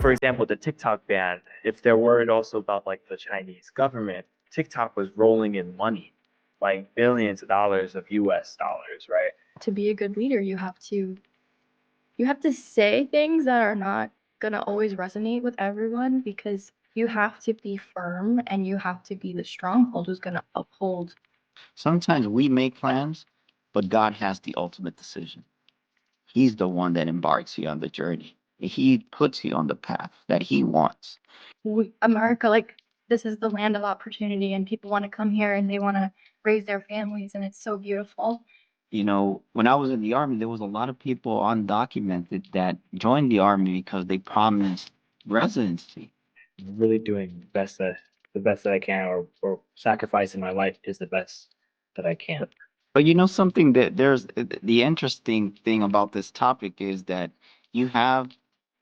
for example, the TikTok ban, if they're worried also about like the Chinese government, TikTok was rolling in money, like billions of dollars of US dollars, right? To be a good leader, you have to say things that are not gonna always resonate with everyone because you have to be firm and you have to be the stronghold who's gonna uphold. Sometimes we make plans, but God has the ultimate decision. He's the one that embarks you on the journey. He puts you on the path that he wants. America, like, this is the land of opportunity and people want to come here and they want to raise their families and it's so beautiful. You know, when I was in the army, there was a lot of people undocumented that joined the army because they promised residency. Really doing the best that I can, or sacrificing my life is the best that I can. But you know something that there's the interesting thing about this topic is that you have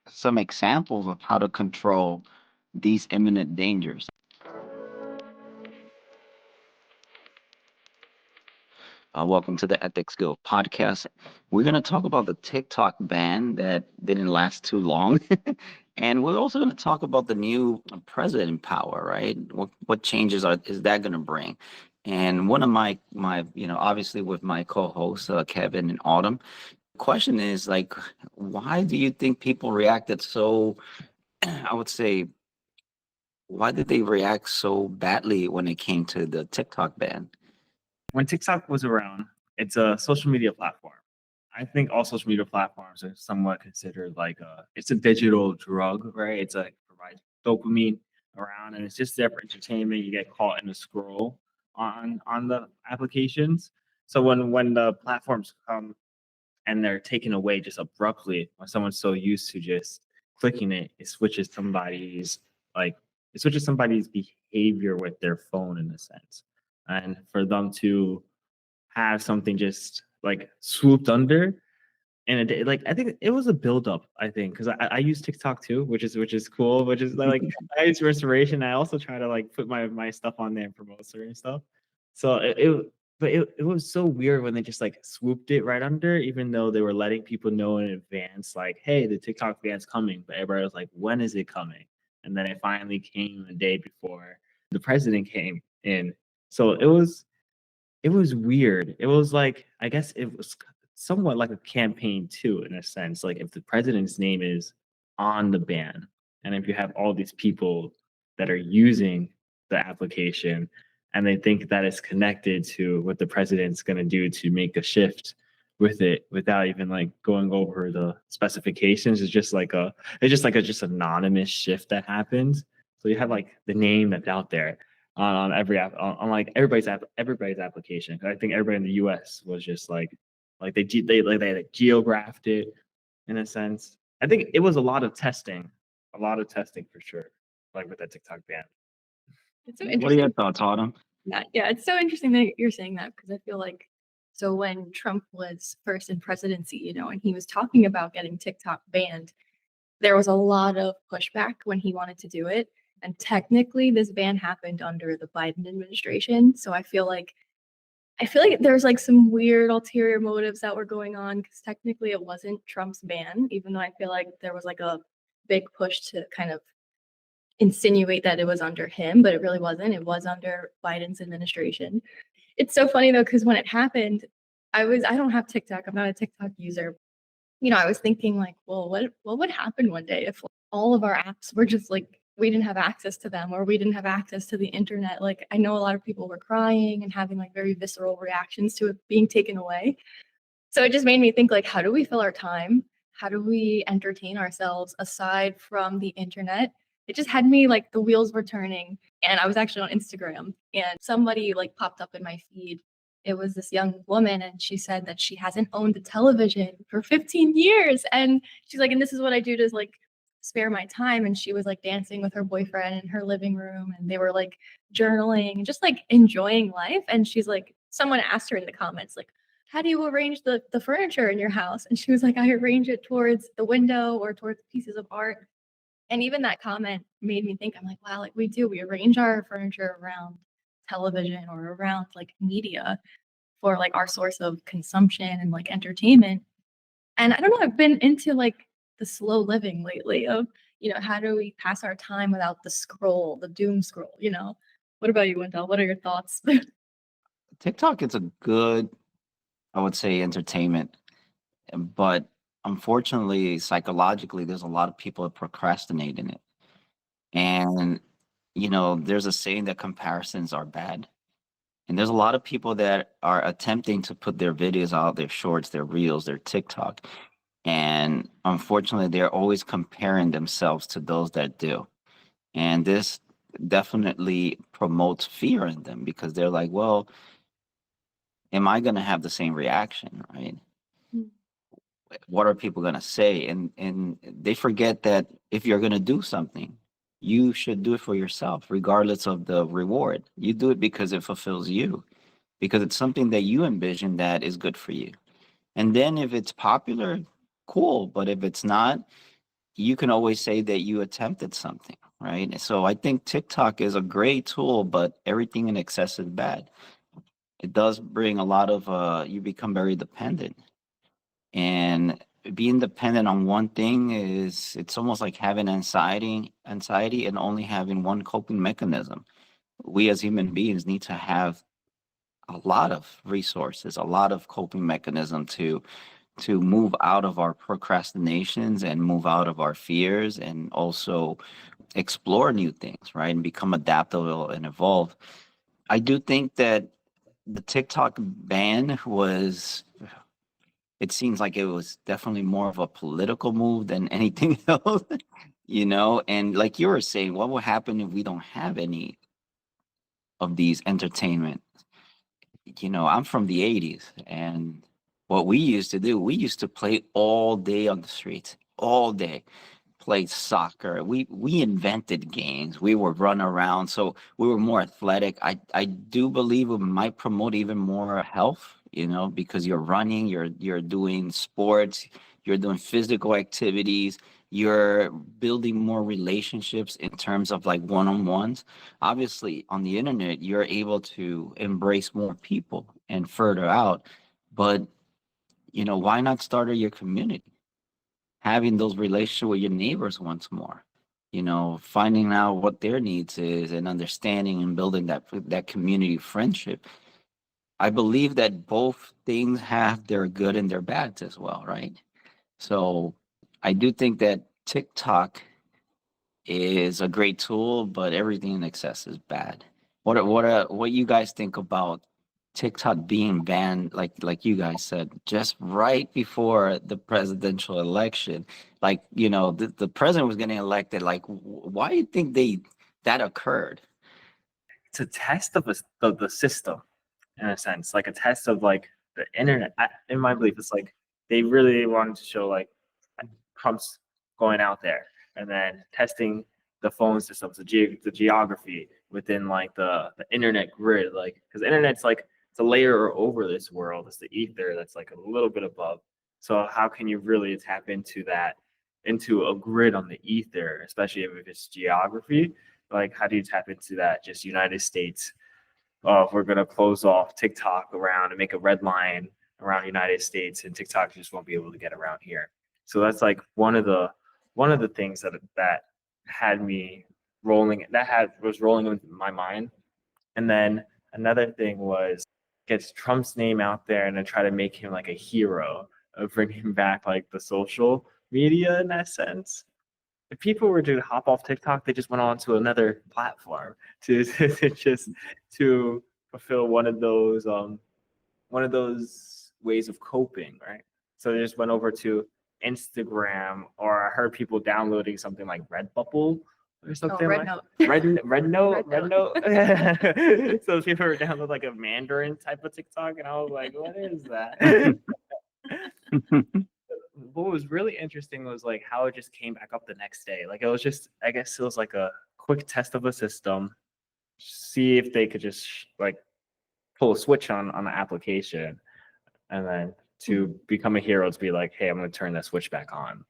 some examples of how to control these imminent dangers. Welcome to the Ethics Guild podcast. We're going to talk about the TikTok ban that didn't last too long. And we're also going to talk about the new president in power, right? What changes is that going to bring? And one of obviously with my co-hosts, Kevin and Autumn, the question is like, why do you think people reacted so, I would say, why did they react so badly when it came to the TikTok ban? When TikTok was around, it's a social media platform. I think all social media platforms are somewhat considered like it's a digital drug, right? It's like provides dopamine around, and it's just there for entertainment. You get caught in a scroll on the applications. So when the platforms come and they're taken away just abruptly, when someone's so used to just clicking it, like it switches somebody's behavior with their phone in a sense. And for them to have something just like swooped under in a day, like I think it was a buildup. I think because I use TikTok too, which is cool. Which is like I use restoration. I also try to like put my stuff on there and promote certain stuff. So it was so weird when they just like swooped it right under, even though they were letting people know in advance, like, hey, the TikTok ban's coming. But everybody was like, when is it coming? And then it finally came a day before the president came in. So it was weird. It was like, I guess it was somewhat like a campaign too, in a sense. Like if the president's name is on the ban, and if you have all these people that are using the application and they think that it's connected to what the president's going to do to make a shift with it without even like going over the specifications, it's just anonymous shift that happens. So you have like the name that's out there on every app, on like everybody's application. I think everybody in the U.S. was just like they like geographed it in a sense. I think it was a lot of testing for sure, like with that TikTok ban. It's so What are interesting. your thoughts, Autumn? Yeah, it's so interesting that you're saying that because I feel like so when Trump was first in presidency, and he was talking about getting TikTok banned, there was a lot of pushback when he wanted to do it. And technically, this ban happened under the Biden administration. So I feel like there's like some weird ulterior motives that were going on because technically it wasn't Trump's ban, even though I feel like there was like a big push to kind of insinuate that it was under him, but it really wasn't. It was under Biden's administration. It's so funny though, because when it happened, I don't have TikTok. I'm not a TikTok user. I was thinking like, well, what would happen one day if all of our apps were just like we didn't have access to them or we didn't have access to the internet? Like I know a lot of people were crying and having like very visceral reactions to it being taken away. So it just made me think like, how do we fill our time? How do we entertain ourselves aside from the internet? It just had me like the wheels were turning. And I was actually on Instagram and somebody like popped up in my feed. It was this young woman and she said that she hasn't owned a television for 15 years. And she's like, and this is what I do to like spare my time. And she was like dancing with her boyfriend in her living room and they were like journaling and just like enjoying life. And she's like, someone asked her in the comments, like, how do you arrange the furniture in your house? And she was like, I arrange it towards the window or towards pieces of art. And even that comment made me think, I'm like, wow, like we arrange our furniture around television or around like media for like our source of consumption and like entertainment. And I don't know, I've been into like the slow living lately of, how do we pass our time without the scroll, the doom scroll? What about you, Wendell? What are your thoughts? TikTok is a good, I would say, entertainment, but unfortunately, psychologically, there's a lot of people that procrastinate in it. And, there's a saying that comparisons are bad. And there's a lot of people that are attempting to put their videos out, their shorts, their reels, their TikTok. And unfortunately, they're always comparing themselves to those that do. And this definitely promotes fear in them because they're like, well, am I going to have the same reaction, right? Mm. What are people going to say? And they forget that if you're going to do something, you should do it for yourself, regardless of the reward. You do it because it fulfills you, because it's something that you envision that is good for you. And then if it's popular, cool. But if it's not, you can always say that you attempted something, right? So I think TikTok is a great tool, but everything in excess is bad. It does bring a lot of, you become very dependent. And being dependent on one thing it's almost like having anxiety and only having one coping mechanism. We as human beings need to have a lot of resources, a lot of coping mechanism to move out of our procrastinations and move out of our fears and also explore new things, right? And become adaptable and evolve. I do think that the TikTok ban it seems like it was definitely more of a political move than anything else, and like you were saying, what will happen if we don't have any of these entertainment? I'm from the 80s, and what we used to do, we used to play all day on the streets, all day, play soccer. We invented games. We would run around, so we were more athletic. I do believe it might promote even more health, because you're running, you're doing sports, you're doing physical activities, you're building more relationships in terms of like one-on-ones. Obviously, on the internet, you're able to embrace more people and further out, but why not start your community? Having those relationships with your neighbors once more, finding out what their needs is and understanding and building that community friendship. I believe that both things have their good and their bads as well, right? So I do think that TikTok is a great tool, but everything in excess is bad. What you guys think about TikTok being banned, like you guys said, just right before the presidential election? Like, the president was getting elected. Like, why do you think that occurred? It's a test of the system in a sense, like a test of like the internet. In my belief, it's like they really wanted to show like Trump's going out there and then testing the phone systems, the geography within like the internet grid, like because the internet's like it's a layer over this world. It's the ether that's like a little bit above. So how can you really tap into that, into a grid on the ether, especially if it's geography? Like how do you tap into that? Just United States. If we're gonna close off TikTok around and make a red line around United States, and TikTok just won't be able to get around here. So that's like one of the things that had me was rolling in my mind. And then another thing was gets Trump's name out there and then try to make him like a hero of bringing back like the social media in that sense. If people were to hop off TikTok, they just went on to another platform to fulfill one of those ways of coping, right? So they just went over to Instagram, or I heard people downloading something like Redbubble or Oh, something Red like Note. Red Note. Red Note. So people were downloading like a Mandarin type of TikTok, and I was like, what is that? What was really interesting was like how it just came back up the next day. Like it was just, I guess it was like a quick test of a system, see if they could just like pull a switch on the application, and then to become a hero to be like, hey, I'm going to turn that switch back on.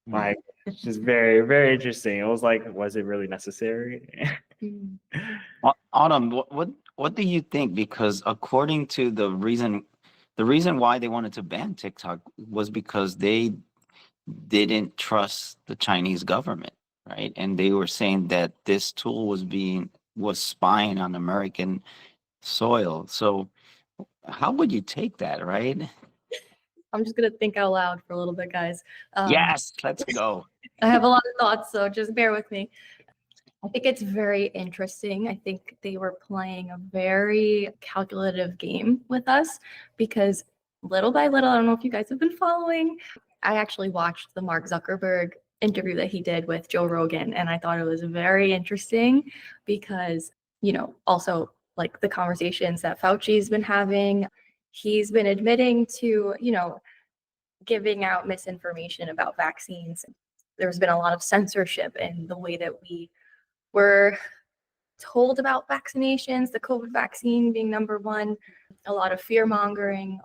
Like it's just very, very interesting. It was like, was it really necessary? Mm. Autumn, what do you think? Because according to the reason why they wanted to ban TikTok was because they didn't trust the Chinese government, right? And they were saying that this tool was spying on American soil. So how would you take that, right? I'm just gonna think out loud for a little bit, guys. Yes, let's go. I have a lot of thoughts, so just bear with me. I think it's very interesting. I think they were playing a very calculative game with us because little by little, I don't know if you guys have been following. I actually watched the Mark Zuckerberg interview that he did with Joe Rogan, and I thought it was very interesting because, also like the conversations that Fauci's been having, he's been admitting to, giving out misinformation about vaccines. There's been a lot of censorship in the way that we were told about vaccinations, the COVID vaccine being number one, a lot of fear mongering,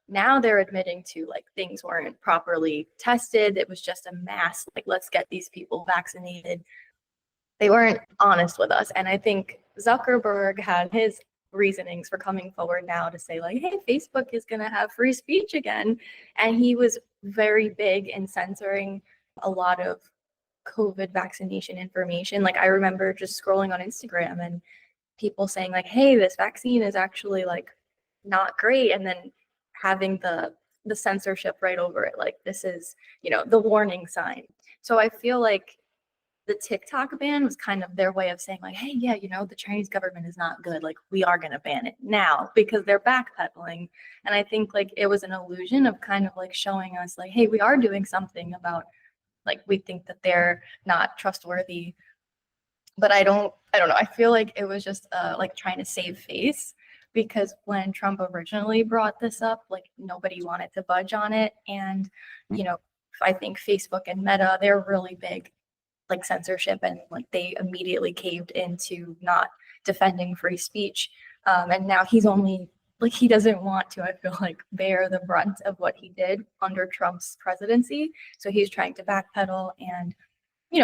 now they're admitting to like things weren't properly tested. It was just a mass, like, let's get these people vaccinated. They weren't honest with us. And I think Zuckerberg had his reasonings for coming forward now to say like, hey, Facebook is going to have free speech again. And he was very big in censoring a lot of COVID vaccination information. Like I remember just scrolling on Instagram and people saying like, hey, this vaccine is actually like not great. And then having the censorship right over it. Like this is, the warning sign. So I feel like the TikTok ban was kind of their way of saying like, hey, yeah, the Chinese government is not good. Like we are going to ban it now because they're backpedaling. And I think like it was an illusion of kind of like showing us like, hey, we are doing something about, like, we think that they're not trustworthy. But I don't know. I feel like it was just like trying to save face because when Trump originally brought this up, like nobody wanted to budge on it. And, I think Facebook and Meta, they're really big like censorship, and like they immediately caved into not defending free speech. And now he's only like, he doesn't want to, I feel like, bear the brunt of what he did under Trump's presidency. So he's trying to backpedal. And,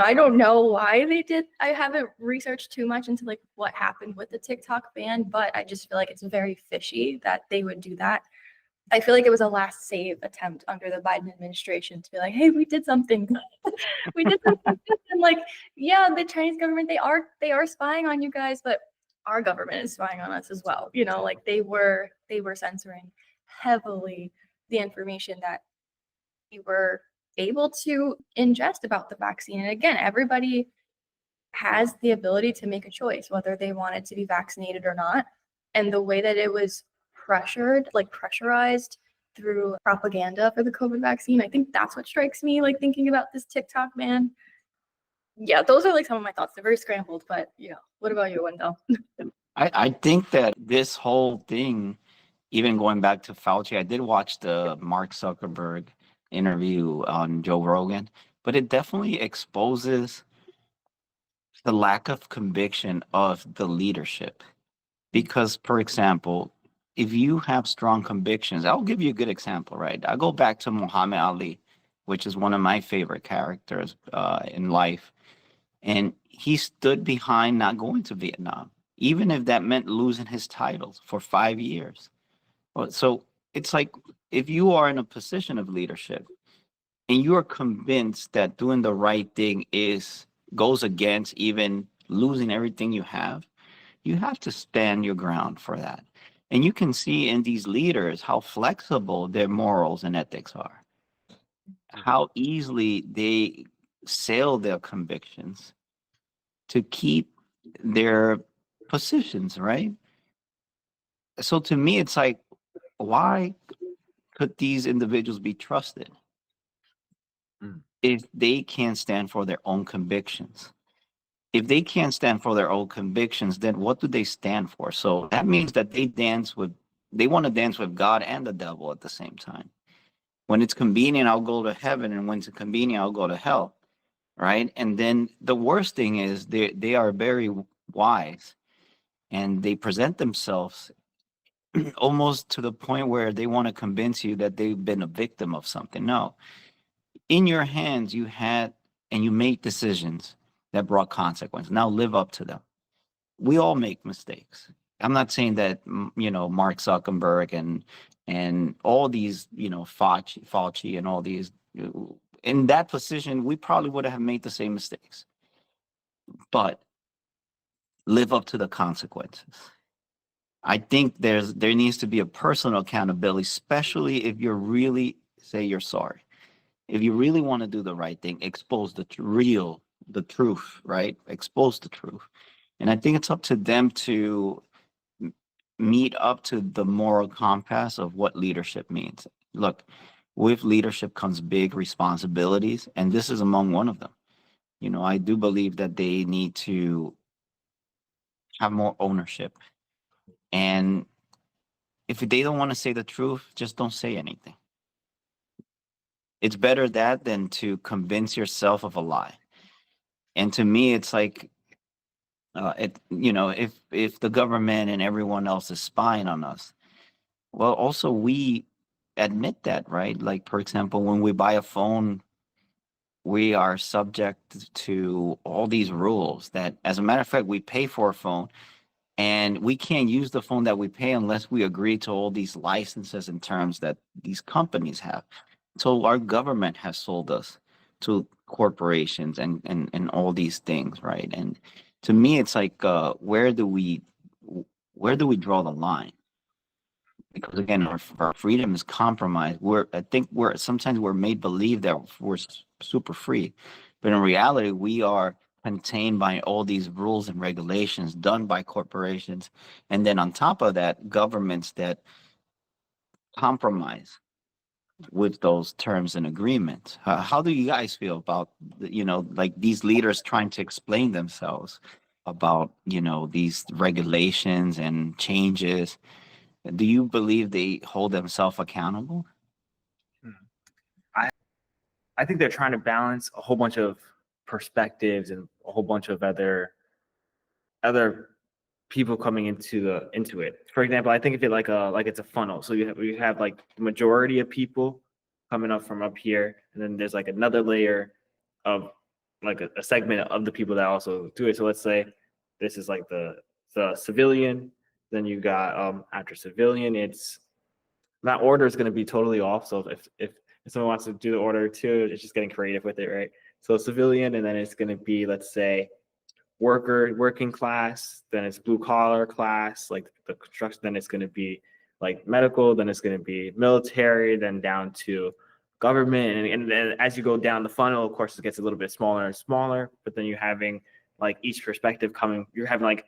I don't know why they did. I haven't researched too much into like what happened with the TikTok ban, but I just feel like it's very fishy that they would do that. I feel like it was a last save attempt under the Biden administration to be like, hey, we did something good. We did something good. And like, yeah, the Chinese government, they are spying on you guys, but our government is spying on us as well. Like they were censoring heavily the information that we were able to ingest about the vaccine. And again, everybody has the ability to make a choice whether they wanted to be vaccinated or not. And the way that it was pressurized through propaganda for the COVID vaccine, I think that's what strikes me, like thinking about this TikTok ban. Yeah, those are like some of my thoughts. They're very scrambled, but what about you, Wendell? I think that this whole thing, even going back to Fauci, I did watch the Mark Zuckerberg interview on Joe Rogan, but it definitely exposes the lack of conviction of the leadership. Because, for example, if you have strong convictions, I'll give you a good example, right? I go back to Muhammad Ali, which is one of my favorite characters in life. And he stood behind not going to Vietnam, even if that meant losing his titles for 5 years. So it's like, if you are in a position of leadership and you are convinced that doing the right thing goes against even losing everything you have to stand your ground for that. And you can see in these leaders how flexible their morals and ethics are, how easily they sell their convictions to keep their positions, right? So to me, it's like, why could these individuals be trusted if they can't stand for their own convictions? If they can't stand for their own convictions, then what do they stand for? So that means that they want to dance with God and the devil at the same time. When it's convenient, I'll go to heaven, and when it's convenient, I'll go to hell, right? And then the worst thing is they are very wise, and they present themselves almost to the point where they want to convince you that they've been a victim of something. No, in your hands, you had, and you made decisions that brought consequence. Now live up to them. We all make mistakes. I'm not saying that, Mark Zuckerberg and all these, Fauci and all these In that position, we probably would have made the same mistakes, but live up to the consequences. I think there needs to be a personal accountability, especially if you're really say you're sorry. If you really want to do the right thing, expose the the truth, right? Expose the truth. And I think it's up to them to meet up to the moral compass of what leadership means. Look, with leadership comes big responsibilities, and this is among one of them. I do believe that they need to have more ownership. And if they don't want to say the truth, just don't say anything. It's better that than to convince yourself of a lie. And to me, it's like, if the government and everyone else is spying on us, well, also we admit that, right? Like, for example, when we buy a phone, we are subject to all these rules that, as a matter of fact, we pay for a phone and we can't use the phone that we pay unless we agree to all these licenses and terms that these companies have. So our government has sold us to corporations and all these things, right? And to me, it's like, where do we draw the line? Because again, our freedom is compromised. I think sometimes we're made believe that we're super free, but in reality, we are contained by all these rules and regulations done by corporations, and then on top of that, governments that compromise with those terms and agreements. How do you guys feel about like these leaders trying to explain themselves about these regulations and changes? Do you believe they hold themselves accountable? I think they're trying to balance a whole bunch of perspectives and a whole bunch of other people coming into it. For example, I think if it like it's a funnel. So you have like the majority of people coming up from up here, and then there's like another layer of like a segment of the people that also do it. So let's say this is like the civilian. Then you got after civilian, it's that order is going to be totally off. So if someone wants to do the order too, it's just getting creative with it, right? So civilian, and then it's going to be, let's say, working class, then it's blue collar class, like the construction, then it's going to be like medical, then it's going to be military, then down to government. And then as you go down the funnel, of course, it gets a little bit smaller and smaller, but then you're having like each perspective you're having like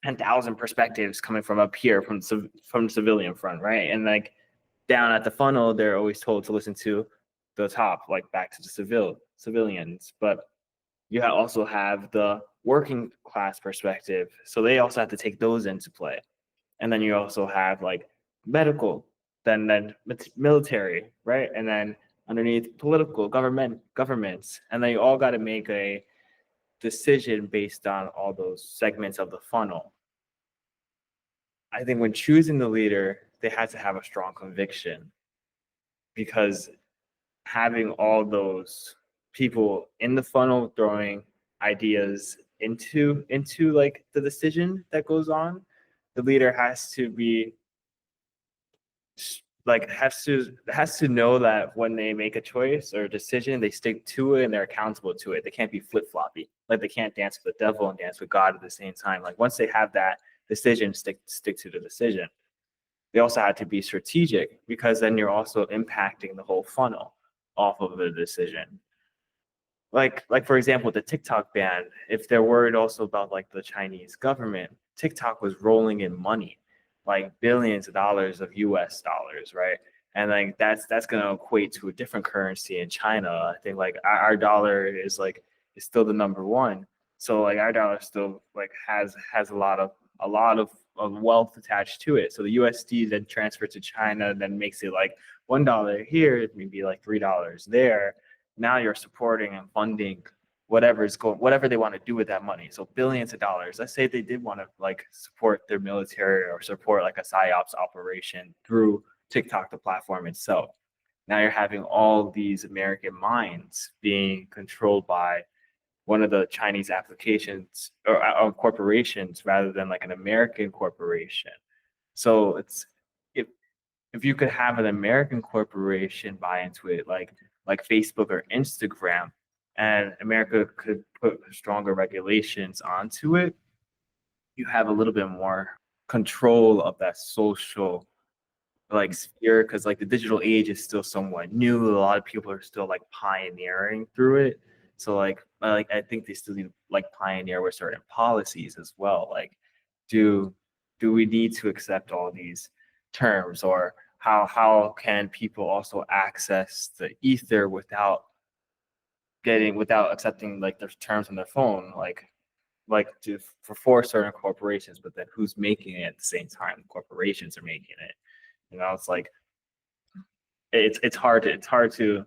10,000 perspectives coming from up here from civilian front, right? And like down at the funnel, they're always told to listen to the top, like back to the civilians. But you also have the working class perspective, so they also have to take those into play. And then you also have like medical, then military, right? And then underneath political governments, and then you all got to make a decision based on all those segments of the funnel. I think when choosing the leader, they had to have a strong conviction, because having all those people in the funnel throwing ideas into like the decision that goes on, the leader has to be like has to know that when they make a choice or a decision, they stick to it and they're accountable to it. They can't be flip-floppy. Like they can't dance with the devil and dance with God at the same time. Like once they have that decision, stick to the decision. They also had to be strategic, because then you're also impacting the whole funnel off of the decision. Like for example, the TikTok ban, if they're worried also about like the Chinese government, TikTok was rolling in money, like billions of dollars of US dollars, right? And like that's going to equate to a different currency in China. I think like our dollar is still the number one. So like our dollar still like has a lot of wealth attached to it. So the USD then transferred to China, then makes it like $1 here, it may be like $3 there. Now you're supporting and funding whatever they want to do with that money. So billions of dollars. Let's say they did want to like support their military or support like a psyops operation through TikTok, the platform itself. Now you're having all these American minds being controlled by one of the Chinese applications or corporations rather than like an American corporation. So it's if you could have an American corporation buy into it, like like Facebook or Instagram, and America could put stronger regulations onto it, you have a little bit more control of that social like sphere, because like the digital age is still somewhat new. A lot of people are still like pioneering through it. So like I think they still need to like pioneer with certain policies as well. Like, do we need to accept all these terms, or how can people also access the ether without accepting like their terms on their phone, to for certain corporations, but then who's making it at the same time? The corporations are making it. It's like it's hard to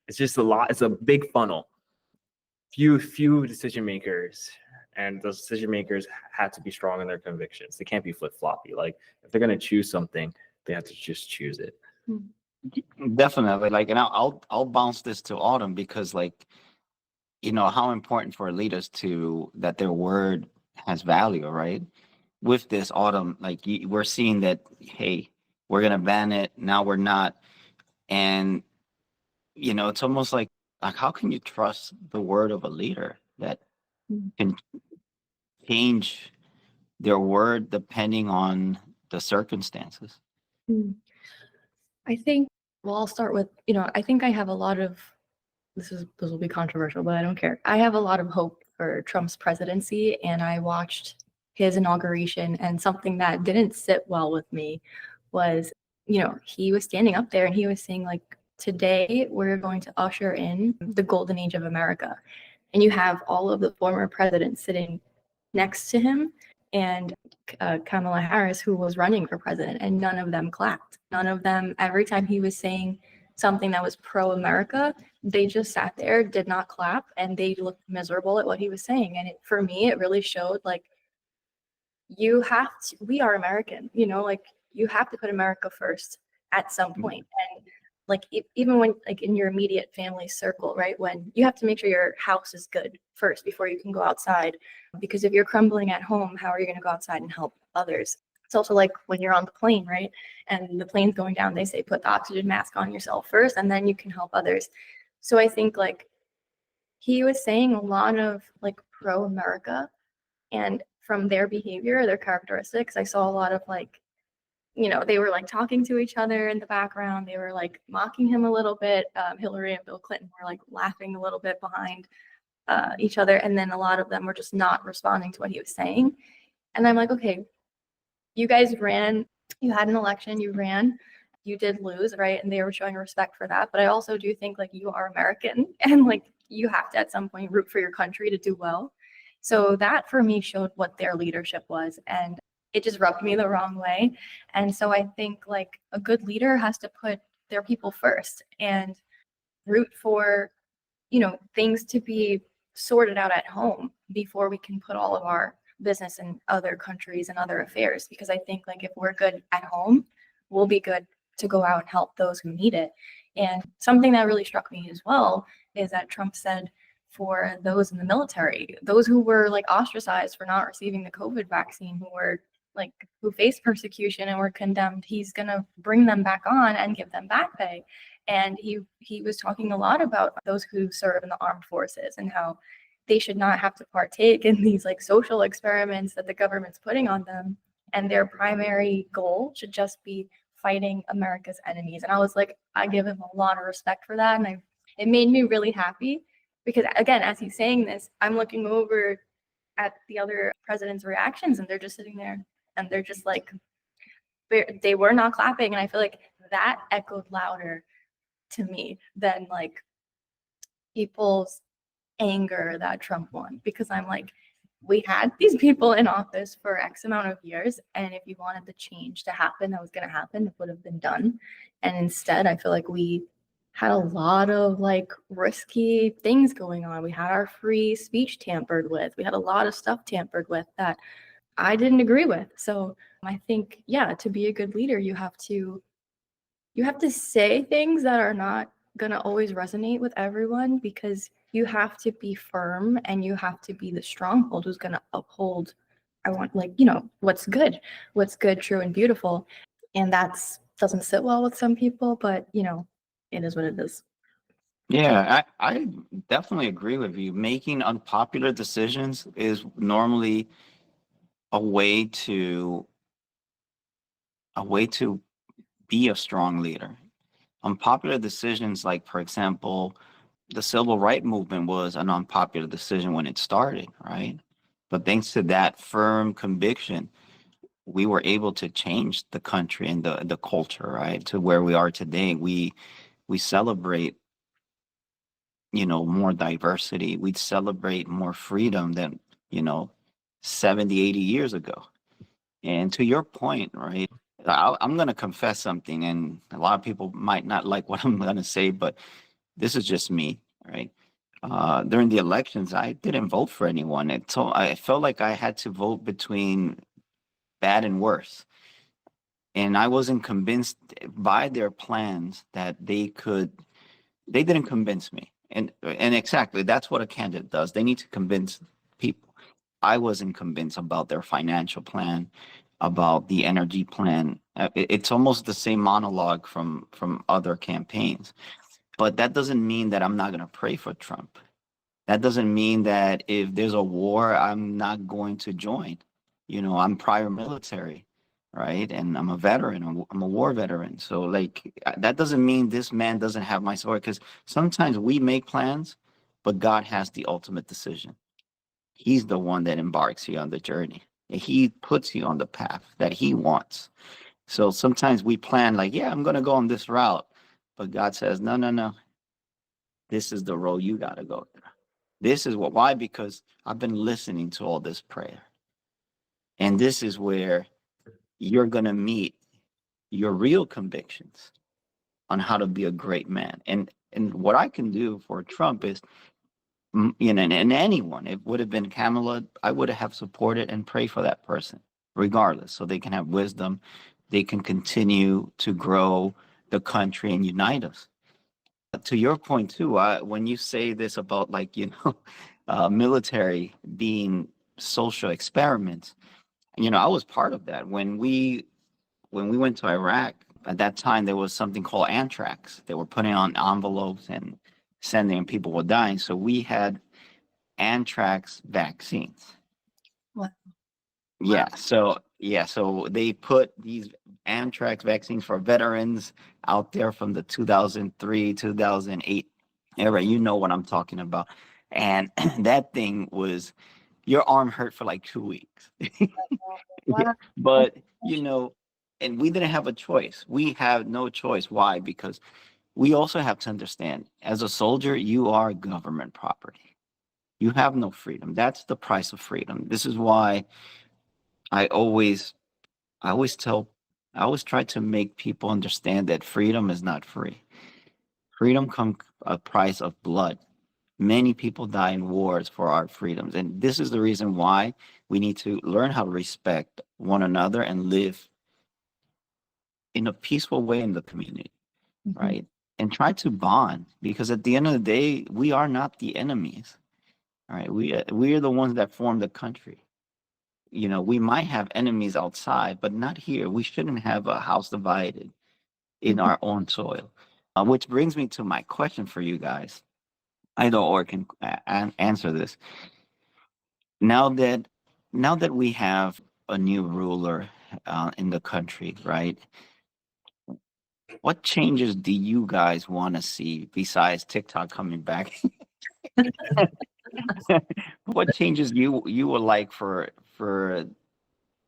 it's just a lot. It's a big funnel. Few decision makers, and those decision makers have to be strong in their convictions. They can't be flip floppy. Like if they're gonna choose something, they have to just choose it. Definitely. Like, and I'll bounce this to Autumn because, like, how important for leaders to that their word has value, right? With this, Autumn, like we're seeing that, hey, we're gonna ban it now. We're not, and it's almost like how can you trust the word of a leader that Mm. can change their word depending on the circumstances? Mm. I think, well, I'll start with, I think I have a lot of, this will be controversial, but I don't care. I have a lot of hope for Trump's presidency, and I watched his inauguration, and something that didn't sit well with me was, he was standing up there and he was saying, like, today we're going to usher in the golden age of America. And you have all of the former presidents sitting next to him, and Kamala Harris, who was running for president, and none of them clapped. None of them, every time he was saying something that was pro-America, they just sat there, did not clap, and they looked miserable at what he was saying. And for me, it really showed, like, we are American, like, you have to put America first at some point. And like, even when, like, in your immediate family circle, right, when you have to make sure your house is good first before you can go outside, because if you're crumbling at home, how are you going to go outside and help others? It's also like when you're on the plane, right, and the plane's going down, they say put the oxygen mask on yourself first and then you can help others. So I think, like, he was saying a lot of, like, pro-America, and from their behavior, their characteristics, I saw a lot of, like, they were like talking to each other in the background. They were like mocking him a little bit. Hillary and Bill Clinton were like laughing a little bit behind each other. And then a lot of them were just not responding to what he was saying. And I'm like, okay, you guys ran, you had an election, you ran, you did lose, right? And they were showing respect for that. But I also do think, like, you are American and, like, you have to at some point root for your country to do well. So that for me showed what their leadership was. And it just rubbed me the wrong way. And so I think, like, a good leader has to put their people first and root for, things to be sorted out at home before we can put all of our business in other countries and other affairs. Because I think, like, if we're good at home, we'll be good to go out and help those who need it. And something that really struck me as well is that Trump said, for those in the military, those who were, like, ostracized for not receiving the COVID vaccine, who faced persecution and were condemned, he's going to bring them back on and give them back pay. And he was talking a lot about those who serve in the armed forces and how they should not have to partake in these, like, social experiments that the government's putting on them. And their primary goal should just be fighting America's enemies. And I was like, I give him a lot of respect for that. And it made me really happy because, again, as he's saying this, I'm looking over at the other president's reactions, and they're just sitting there and they're just like, they were not clapping. And I feel like that echoed louder to me than, like, people's anger that Trump won, because I'm like, we had these people in office for X amount of years, and if you wanted the change to happen that was going to happen, it would have been done. And instead, I feel like we had a lot of, like, risky things going on. We had our free speech tampered with. We had a lot of stuff tampered with that I didn't agree with. So I think, yeah, to be a good leader, you have to say things that are not going to always resonate with everyone, because you have to be firm and you have to be the stronghold who's going to uphold, what's good, true, and beautiful. And doesn't sit well with some people, but it is what it is. Yeah, I definitely agree with you. Making unpopular decisions is normally a way to a way to be a strong leader. Unpopular decisions, like for example, the civil rights movement was an unpopular decision when it started, right? But thanks to that firm conviction, we were able to change the country and the culture, right, to where we are today. We celebrate, more diversity. We celebrate more freedom than, you know, 70, 80 years ago. And to your point, right, I'm going to confess something, and a lot of people might not like what I'm going to say, but this is just me, right? During the elections, I didn't vote for anyone. I felt like I had to vote between bad and worse. And I wasn't convinced by their plans that they didn't convince me. And exactly, that's what a candidate does. They need to convince people. I wasn't convinced about their financial plan, about the energy plan. It's almost the same monologue from other campaigns. But that doesn't mean that I'm not going to pray for Trump. That doesn't mean that if there's a war, I'm not going to join. I'm prior military, right? And I'm a veteran. I'm a war veteran. So, like, that doesn't mean this man doesn't have my support, because sometimes we make plans, but God has the ultimate decision. He's the one that embarks you on the journey. He puts you on the path that he wants. So sometimes we plan like, yeah, I'm going to go on this route. But God says, no, no, no. This is the road you got to go through. This is why? Because I've been listening to all this prayer. And this is where you're going to meet your real convictions on how to be a great man. And what I can do for Trump is, and anyone, it would have been Kamala, I would have supported and prayed for that person, regardless, so they can have wisdom, they can continue to grow the country and unite us. To your point too, when you say this about, like, military being social experiments, I was part of that when we went to Iraq. At that time, there was something called anthrax. They were putting on envelopes and sending, and people were dying. So we had anthrax vaccines. Wow. So they put these anthrax vaccines for veterans out there from the 2003, 2008 era. You know what I'm talking about. And that thing was, your arm hurt for like 2 weeks. Wow. But, and we didn't have a choice. We have no choice. Why? Because we also have to understand, as a soldier, you are government property. You have no freedom. That's the price of freedom. This is why I always I always tell I always try to make people understand that freedom is not free. Freedom comes a price of blood. Many people die in wars for our freedoms. And this is the reason why we need to learn how to respect one another and live in a peaceful way in the community, right? And try to bond, because at the end of the day, we are not the enemies, all right? We are the ones that form the country. We might have enemies outside, but not here. We shouldn't have a house divided in our own soil. Which brings me to my question for you guys. I know Or can answer this. Now that we have a new ruler in the country, right? What changes do you guys want to see besides TikTok coming back? What changes you would like for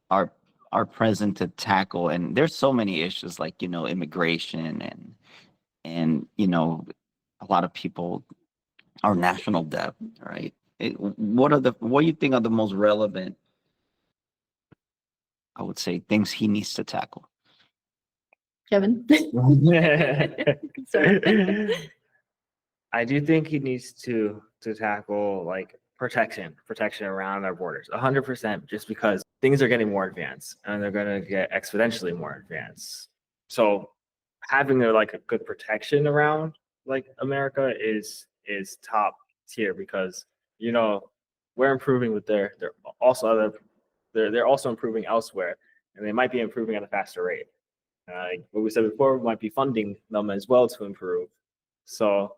our our president to tackle? And there's so many issues, like, immigration and a lot of people, our national debt, right? What do you think are the most relevant, I would say, things he needs to tackle? Kevin. Sorry. I do think he needs to tackle like protection around our borders, 100%, just because things are getting more advanced and they're going to get exponentially more advanced. So having a good protection around like America is top tier, because we're improving with they're also they're also improving elsewhere, and they might be improving at a faster rate. Like what we said before, we might be funding them as well to improve. So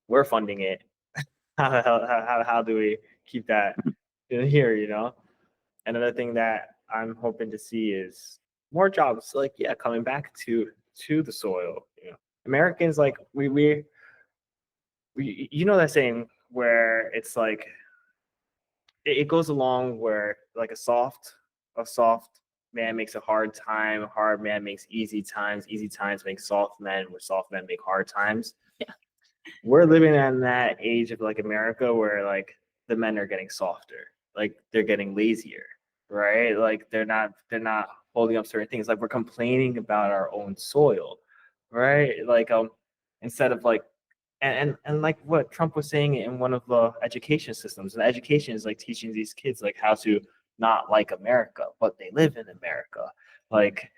we're funding it. How do we keep that here, you know? Another thing that I'm hoping to see is more jobs, like, yeah, coming back to the soil. You know, Americans, like, we you know that saying where it's like it goes along where like a soft man makes a hard man makes easy times make soft men, where soft men make hard times. Yeah. We're living in that age of like America where like the men are getting softer, like they're getting lazier, right? Like they're not holding up certain things. Like we're complaining about our own soil, right? Like instead of like and like what Trump was saying in one of the education systems, and education is like teaching these kids like how to not like America, but they live in America. Like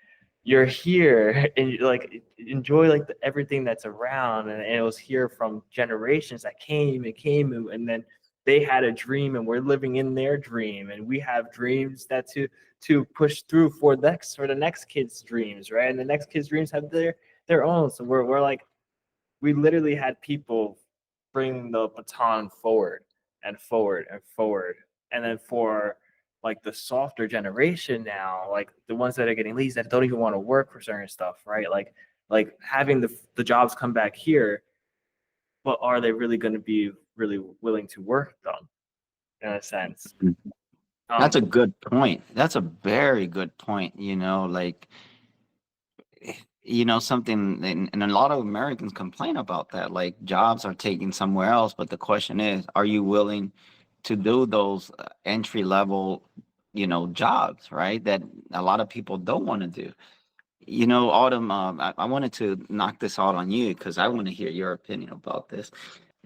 you're here and you like enjoy like everything that's around, and it was here from generations that came, and then they had a dream, and we're living in their dream, and we have dreams that to push through for the next kids' dreams, right? And the next kids' dreams have their own. So we're like we literally had people bring the baton forward and forward and forward. And then for like the softer generation now, like the ones that are getting leads that don't even want to work for certain stuff, right? Like having the jobs come back here, but are they really going to be really willing to work them in a sense? That's a Um, good point. That's a very good point. Like, something, and a lot of Americans complain about that. Like, jobs are taken somewhere else, but the question is, are you willing to do those entry level, jobs, right? That a lot of people don't want to do. Autumn, I wanted to knock this out on you because I want to hear your opinion about this.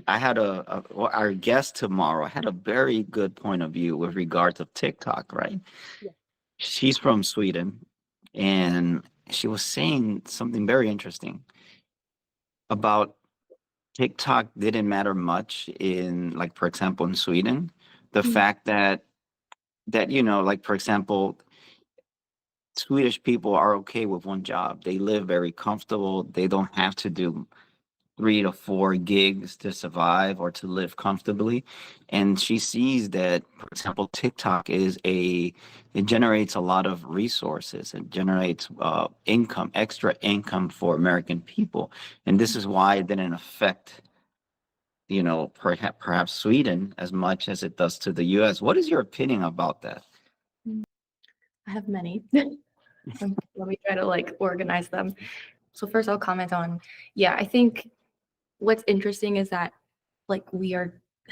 I had well, our guest tomorrow had a very good point of view with regards of TikTok, right? Yeah. She's from Sweden, and she was saying something very interesting about TikTok didn't matter much in, like, for example, in Sweden. The Mm. fact that like, for example, Swedish people are okay with one job. They live very comfortable. They don't have to do 3 to 4 gigs to survive or to live comfortably. And she sees that, for example, TikTok it generates a lot of resources. It generates income, extra income for American people. And this is why it didn't affect, perhaps Sweden as much as it does to the US. What is your opinion about that? I have many. Let me try to like organize them. So first I'll comment on, yeah, I think what's interesting is that like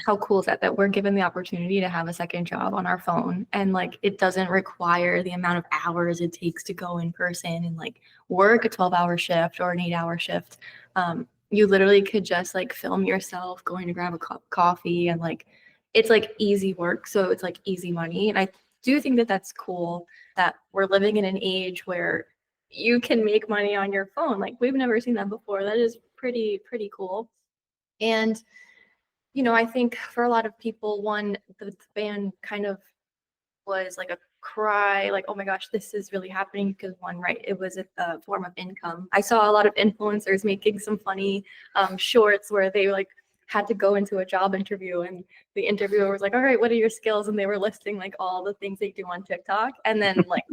how cool is that we're given the opportunity to have a second job on our phone, and like it doesn't require the amount of hours it takes to go in person and like work a 12-hour shift or an 8-hour shift. You literally could just like film yourself going to grab a cup of coffee, and like it's like easy work, so it's like easy money. And I do think that that's cool that we're living in an age where you can make money on your phone. Like we've never seen that before. That is pretty cool. And I think for a lot of people, one, the ban kind of was like a cry, like, oh my gosh, this is really happening, because one, right, it was a form of income. I saw a lot of influencers making some funny shorts where they like had to go into a job interview, and the interviewer was like, all right, what are your skills? And they were listing like all the things they do on TikTok. And then like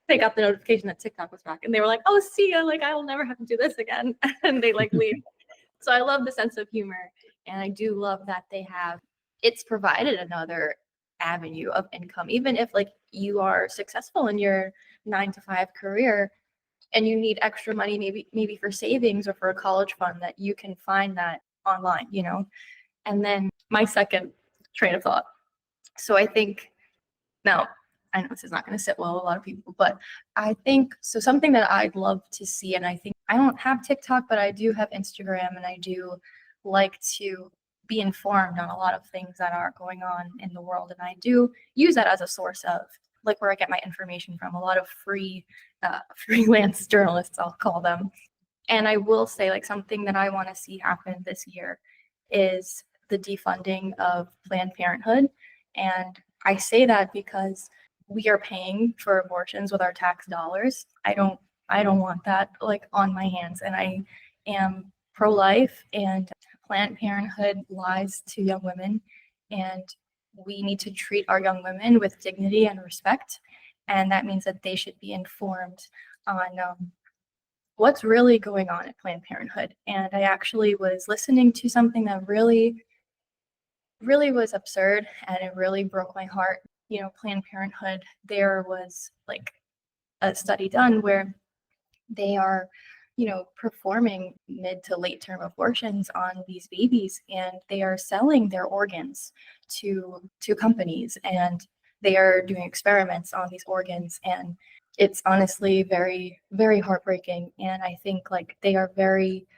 they got the notification that TikTok was back, and they were like, oh, see ya, like I will never have to do this again. And they like leave. So I love the sense of humor. And I do love that it's provided another avenue of income. Even if like you are successful in your 9 to 5 career and you need extra money, maybe for savings or for a college fund, that you can find that online, And then my second train of thought. So I think, now I know this is not going to sit well with a lot of people, but I think, so something that I'd love to see, and I think I don't have TikTok, but I do have Instagram, and I do like to be informed on a lot of things that are going on in the world. And I do use that as a source of like where I get my information from, a lot of freelance journalists, I'll call them. And I will say, like, something that I want to see happen this year is the defunding of Planned Parenthood. And I say that because we are paying for abortions with our tax dollars. I don't want that like on my hands. And I am pro-life and Planned Parenthood lies to young women, and we need to treat our young women with dignity and respect. And that means that they should be informed on what's really going on at Planned Parenthood. And I actually was listening to something that really was absurd, and it really broke my heart. You know, Planned Parenthood, there was like a study done where they are, performing mid to late term abortions on these babies, and they are selling their organs to companies, and they are doing experiments on these organs, and it's honestly very, very heartbreaking. And I think like they are very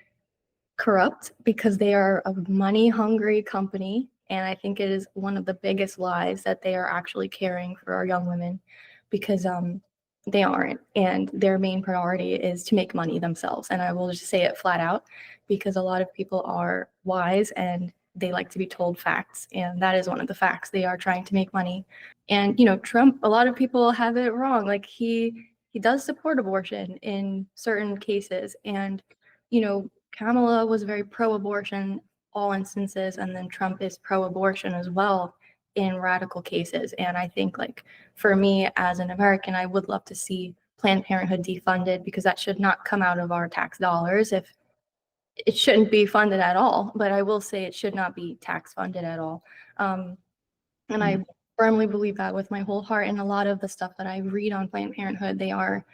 corrupt because they are a money hungry company. And I think it is one of the biggest lies that they are actually caring for our young women, because they aren't. And their main priority is to make money themselves. And I will just say it flat out, because a lot of people are wise and they like to be told facts. And that is one of the facts. They are trying to make money. And, Trump, a lot of people have it wrong. Like he does support abortion in certain cases. And, Kamala was very pro-abortion all instances, and then Trump is pro-abortion as well in radical cases. And I think like for me as an American, I would love to see Planned Parenthood defunded, because that should not come out of our tax dollars. If it shouldn't be funded at all, but I will say it should not be tax funded at all. And I firmly believe that with my whole heart. And a lot of the stuff that I read on Planned Parenthood, they're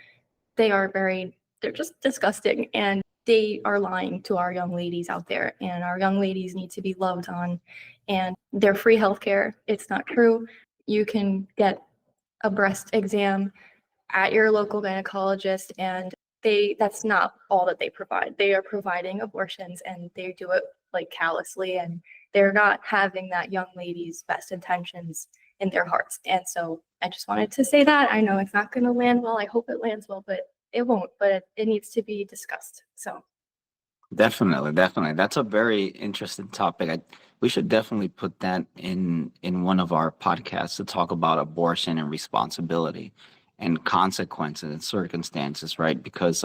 just disgusting, and they are lying to our young ladies out there, and our young ladies need to be loved on, and they're free healthcare. It's not true. You can get a breast exam at your local gynecologist, and that's not all that they provide. They are providing abortions, and they do it like callously, and they're not having that young lady's best intentions in their hearts. And so I just wanted to say that. I know it's not going to land well. I hope it lands well, but it won't. But it needs to be discussed. So Definitely, definitely. That's a very interesting topic. We should definitely put that in one of our podcasts to talk about abortion and responsibility and consequences and circumstances, right? Because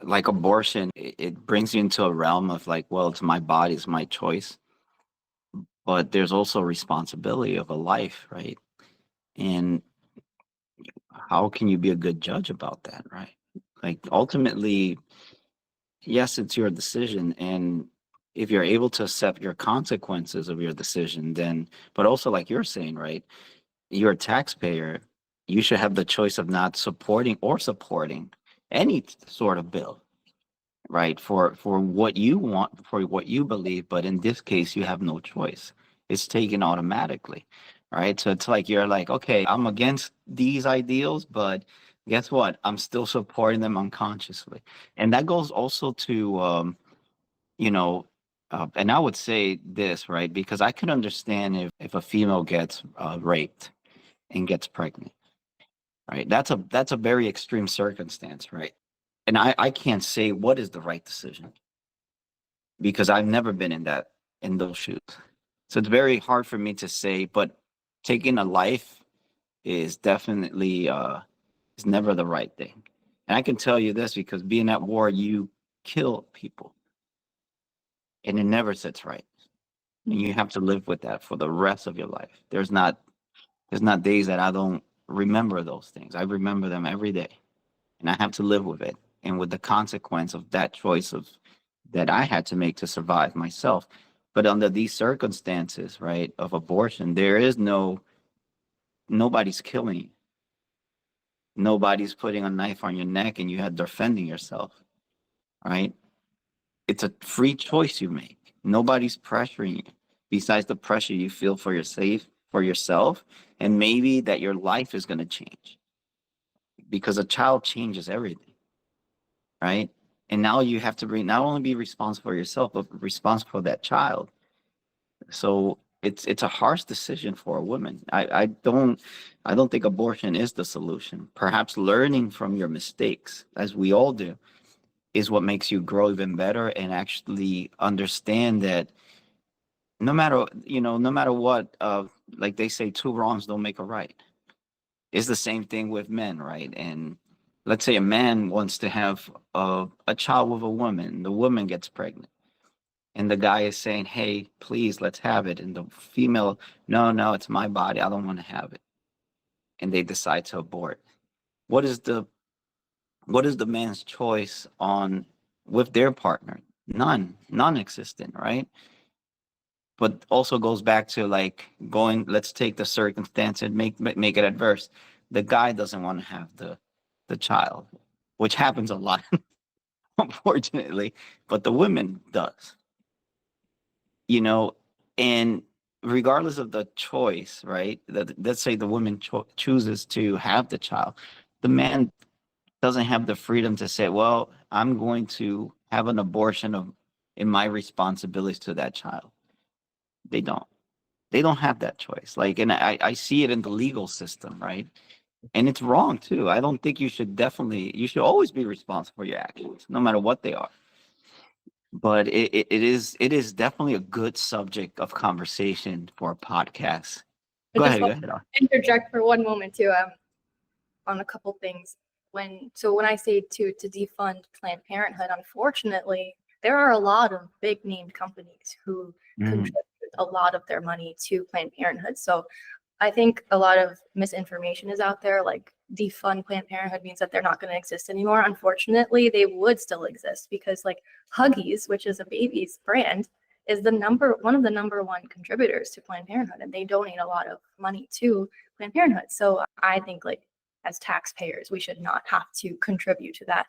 like abortion, it brings you into a realm of like, well, it's my body, it's my choice, but there's also responsibility of a life, right? And how can you be a good judge about that, right? Like ultimately, yes, it's your decision. And if you're able to accept your consequences of your decision, then, but also like you're saying, right? You're a taxpayer. You should have the choice of not supporting or supporting any sort of bill, right? For what you want, for what you believe. But in this case, you have no choice. It's taken automatically, right? So it's like you're like, okay, I'm against these ideals, but guess what? I'm still supporting them unconsciously. And that goes also to you know, and I would say this, right? Because I can understand if a female gets raped and gets pregnant, right? That's a very extreme circumstance, right? And I can't say what is the right decision because I've never been in those shoes. So it's very hard for me to say, but taking a life is definitely is never the right thing. And I can tell you this because being at war, you kill people and it never sits right. And you have to live with that for the rest of your life. There's not days that I don't remember those things. I remember them every day. And I have to live with it and with the consequence of that choice of that I had to make to survive myself. But under these circumstances, right, of abortion, there is nobody's killing you. Nobody's putting a knife on your neck and you are defending yourself, right? It's a free choice you make. Nobody's pressuring you besides the pressure you feel for yourself, and maybe that your life is going to change because a child changes everything, right? And now you have to not only be responsible for yourself, but responsible for that child. So it's a harsh decision for a woman. I don't think abortion is the solution. Perhaps learning from your mistakes, as we all do, is what makes you grow even better and actually understand that no matter what, like they say, two wrongs don't make a right. It's the same thing with men, right? And let's say a man wants to have a child with a woman, the woman gets pregnant. and the guy is saying, hey, please, let's have it. And the female, no, it's my body. I don't want to have it. And they decide to abort. What is the man's choice on with their partner? None, non-existent, right? But also goes back to like let's take the circumstance and make it adverse. The guy doesn't want to have the child, which happens a lot, unfortunately, but the woman does. And regardless of the choice, right? Let's say the woman chooses to have the child, the man doesn't have the freedom to say, well, I'm going to have an abortion in my responsibilities to that child. They don't have that choice. Like, and I see it in the legal system, right? And it's wrong too. I don't think you should always be responsible for your actions, no matter what they are. But it is definitely a good subject of conversation for a podcast. Go ahead. Interject for one moment too, on a couple things. When I say to defund Planned Parenthood, unfortunately, there are a lot of big named companies who contribute a lot of their money to Planned Parenthood. So I think a lot of misinformation is out there, like defund Planned Parenthood means that they're not going to exist anymore. Unfortunately, they would still exist because like Huggies, which is a baby's brand, is one of the number one contributors to Planned Parenthood, and they donate a lot of money to Planned Parenthood. So I think like as taxpayers, we should not have to contribute to that.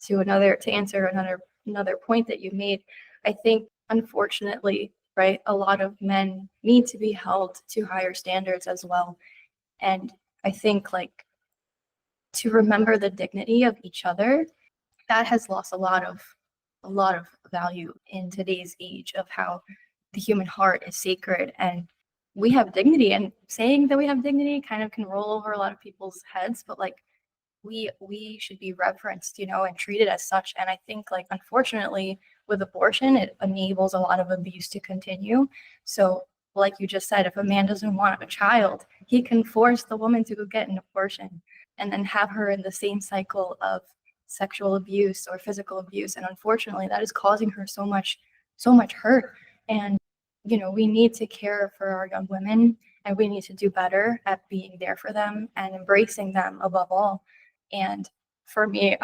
To answer another point that you made, I think unfortunately, right, a lot of men need to be held to higher standards as well. And I think like to remember the dignity of each other, that has lost a lot of value in today's age of how the human heart is sacred and we have dignity, and saying that we have dignity kind of can roll over a lot of people's heads, but like we should be reverenced, and treated as such. And I think like unfortunately with abortion, it enables a lot of abuse to continue. So like you just said, if a man doesn't want a child, he can force the woman to go get an abortion and then have her in the same cycle of sexual abuse or physical abuse. And unfortunately, that is causing her so much hurt. And we need to care for our young women, and we need to do better at being there for them and embracing them above all. And for me,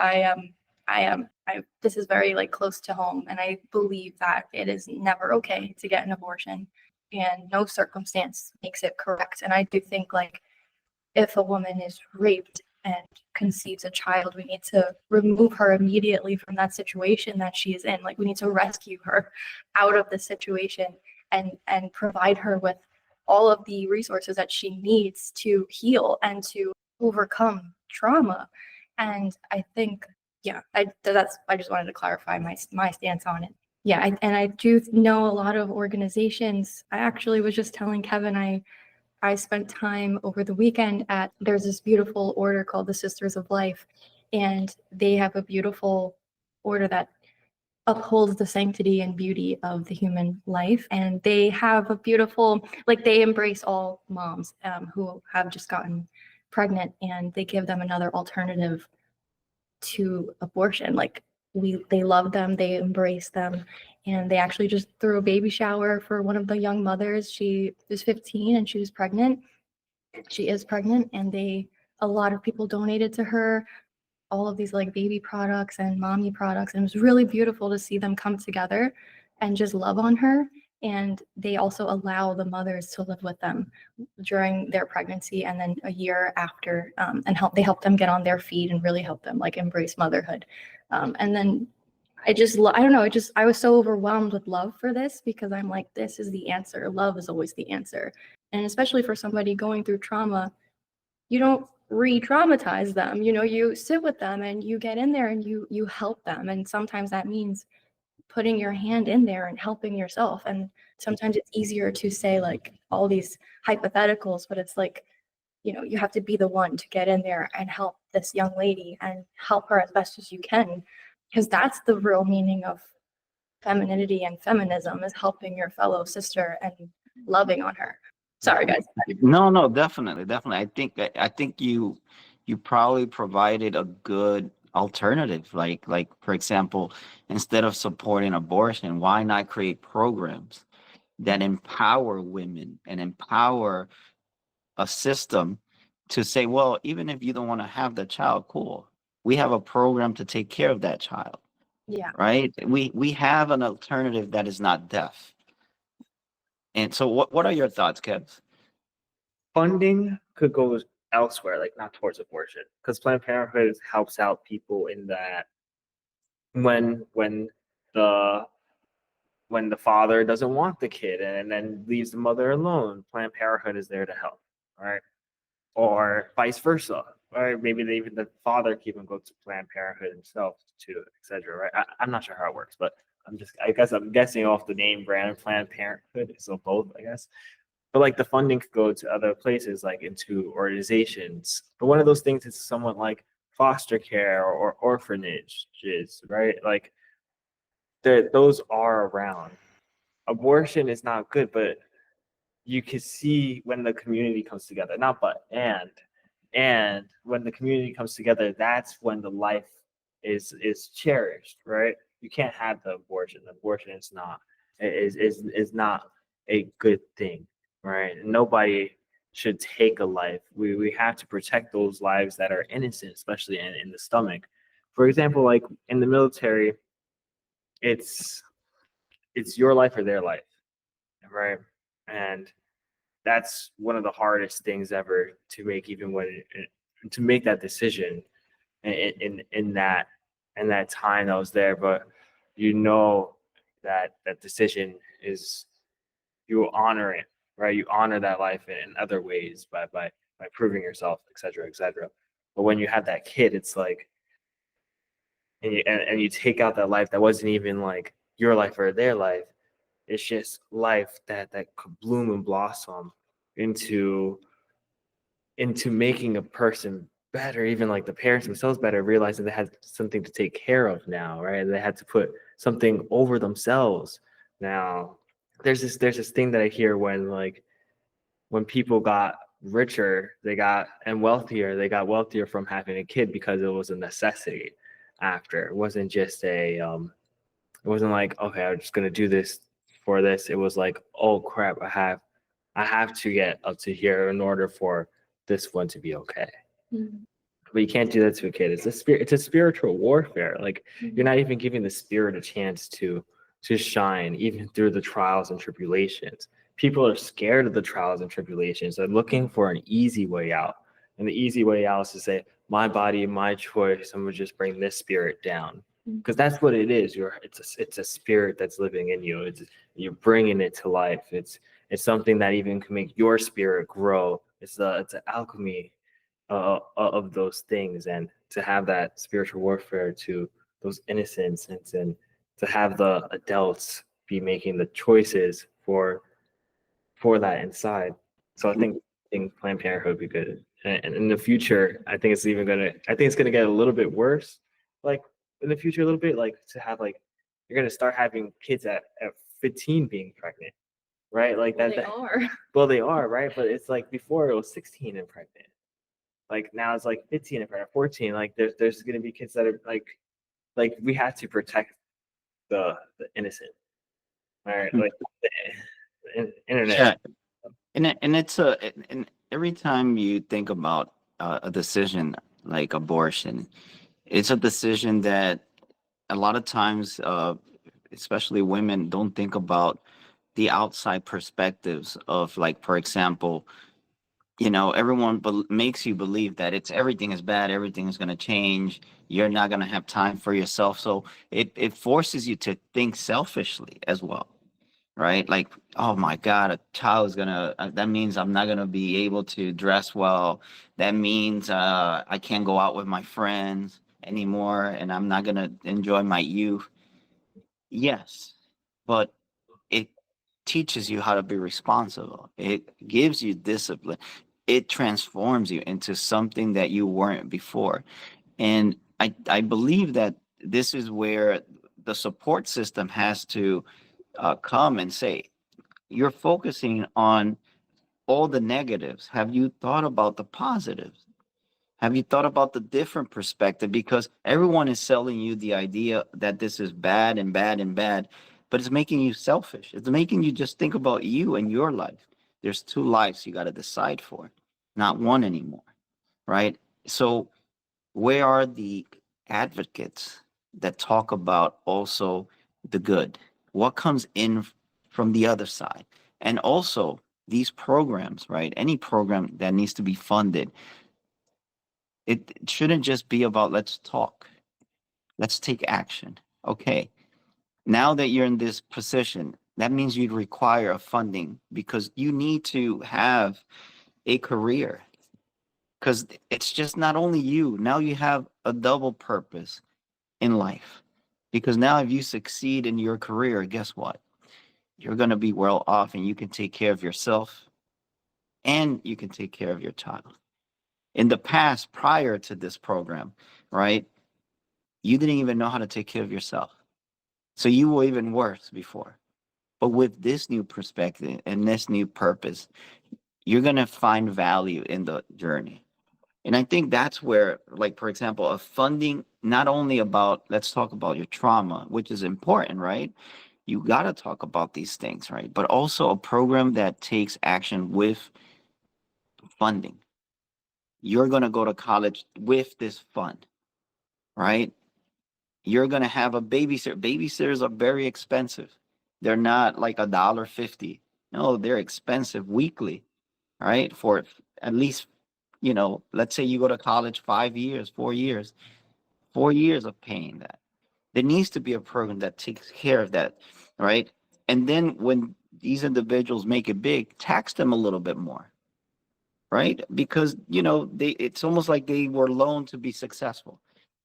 this is very like close to home, and I believe that it is never okay to get an abortion, and no circumstance makes it correct. And I do think like if a woman is raped and conceives a child, we need to remove her immediately from that situation that she is in. Like we need to rescue her out of the situation and provide her with all of the resources that she needs to heal and to overcome trauma. And I think, I just wanted to clarify my stance on it. Yeah, and I do know a lot of organizations. I actually was just telling Kevin, I spent time over the weekend there's this beautiful order called the Sisters of Life, and they have a beautiful order that upholds the sanctity and beauty of the human life. And they have a beautiful, like they embrace all moms who have just gotten pregnant, and they give them another alternative to abortion. Like they love them, they embrace them. And they actually just threw a baby shower for one of the young mothers. She was 15 and she was pregnant. She is pregnant, and a lot of people donated to her all of these like baby products and mommy products. And it was really beautiful to see them come together and just love on her. And they also allow the mothers to live with them during their pregnancy and then a year after, and help them get on their feet and really help them like embrace motherhood. And then I don't know, I was so overwhelmed with love for this, because I'm like, this is the answer. Love is always the answer. And especially for somebody going through trauma, you don't re-traumatize them. You sit with them and you get in there and you help them. And sometimes that means putting your hand in there and helping yourself. And sometimes it's easier to say like all these hypotheticals, but it's like, you have to be the one to get in there and help this young lady and help her as best as you can, because that's the real meaning of femininity and feminism, is helping your fellow sister and loving on her. Sorry, guys. No, definitely. I think you probably provided a good alternative. Like for example, instead of supporting abortion, why not create programs that empower women and empower a system to say, well, even if you don't want to have the child, cool. We have a program to take care of that child, Yeah. right? We have an alternative that is not death. And so what are your thoughts, Kev? Funding could go elsewhere, like not towards abortion, because Planned Parenthood helps out people in that when the when the father doesn't want the kid and then leaves the mother alone, Planned Parenthood is there to help, right? Or vice versa, right? Maybe even the father can even go to Planned Parenthood himself too, etc. Right? I'm not sure how it works, but I guess I'm guessing off the name brand Planned Parenthood, so both, I guess. But like the funding could go to other places, like into organizations. But one of those things is somewhat like foster care or orphanages, right? Like those are around. Abortion is not good, but you can see when the community comes together, not but and when the community comes together, that's when the life is cherished, right? You can't have the abortion. Abortion is not a good thing, right? Nobody should take a life. We have to protect those lives that are innocent, especially in the stomach. For example, like in the military, it's it's your life or their life, right? And that's one of the hardest things ever to make, even when to make that decision in that time that was there. But you know that that decision is, you honor it, right? You honor that life in other ways by proving yourself, etc., etc. But when you have that kid, it's like, and you take out that life that wasn't even like your life or their life. It's just life that could bloom and blossom into making a person better, even like the parents themselves better, realizing they had something to take care of now, right? They had to put something over themselves. Now, there's this thing that I hear when people got richer, they got wealthier from having a kid because it was a necessity after. It wasn't just it wasn't like, okay, I'm just gonna do this for this. It was like, oh crap, I have to get up to here in order for this one to be okay. Mhm. But you can't do that to a kid. It's a spiritual warfare. Like you're not even giving the spirit a chance to shine, even through the trials and tribulations. People are scared of the trials and tribulations. They're looking for an easy way out. And the easy way out is to say, my body, my choice. I'm gonna just bring this spirit down. Because that's what it is. It's a spirit that's living in you. You're bringing it to life. It's something that even can make your spirit grow. It's an alchemy of those things, and to have that spiritual warfare to those innocents, and to have the adults be making the choices for that inside. So I think Planned Parenthood would be good. And in the future, I think it's gonna get a little bit worse. Like in the future, a little bit, like to have like you're gonna start having kids at 15 being pregnant, right? Like Well, that, they that are. well, they are, right? But it's like before it was 16 and pregnant. Like now it's like 15 and pregnant, 14. Like there's gonna be kids that are like we have to protect the innocent. All right, like the internet. Yeah, and it's and every time you think about a decision like abortion, it's a decision that a lot of times, especially women, don't think about the outside perspectives of, like, for example, everyone makes you believe that it's everything is bad, everything is going to change, you're not going to have time for yourself. So it forces you to think selfishly as well, right? Like, oh my God, a child is gonna, that means I'm not gonna be able to dress well. That means I can't go out with my friends anymore and I'm not gonna enjoy my youth. Yes, but it teaches you how to be responsible. It gives you discipline. It transforms you into something that you weren't before. And I believe that this is where the support system has to come and say, you're focusing on all the negatives. Have you thought about the positives? Have you thought about the different perspective? Because everyone is selling you the idea that this is bad and bad and bad, but it's making you selfish. It's making you just think about you and your life. There's two lives you got to decide for, not one anymore, right? So, where are the advocates that talk about also the good? What comes in from the other side? And also, these programs, right? Any program that needs to be funded, it shouldn't just be about let's talk, let's take action. Okay, now that you're in this position, that means you'd require a funding because you need to have a career. Because it's just not only you, now you have a double purpose in life. Because now, if you succeed in your career, guess what? You're going to be well off and you can take care of yourself and you can take care of your child. In the past, prior to this program, right, you didn't even know how to take care of yourself. So you were even worse before. But with this new perspective and this new purpose, you're going to find value in the journey. And I think that's where, like, for example, a funding, not only about, let's talk about your trauma, which is important, right? You got to talk about these things, right? But also a program that takes action with funding. You're going to go to college with this fund, right? You're going to have a babysitter. Babysitters are very expensive. They're not like $1.50. No, they're expensive weekly, right? For at least, let's say you go to college 5 years, 4 years, 4 years of paying that. There needs to be a program that takes care of that, right? And then when these individuals make it big, tax them a little bit more, right? Because it's almost like they were loaned to be successful.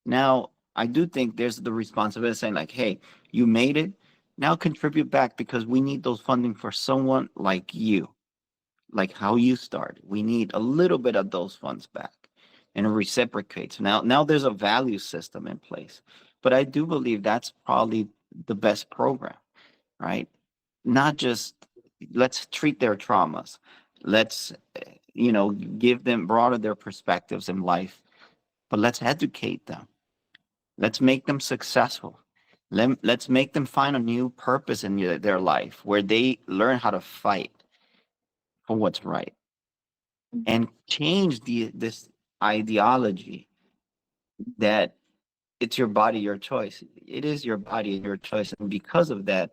Now, I do think there's the responsibility of saying like, hey, you made it, now contribute back because we need those funding for someone like you, like how you started. We need a little bit of those funds back, and it reciprocates. Now there's a value system in place, but I do believe that's probably the best program, right? Not just let's treat their traumas, let's give them broader their perspectives in life, but let's educate them, let's make them successful. Let's make them find a new purpose in their life where they learn how to fight for what's right and change this ideology that it's your body, your choice. It is your body and your choice. And because of that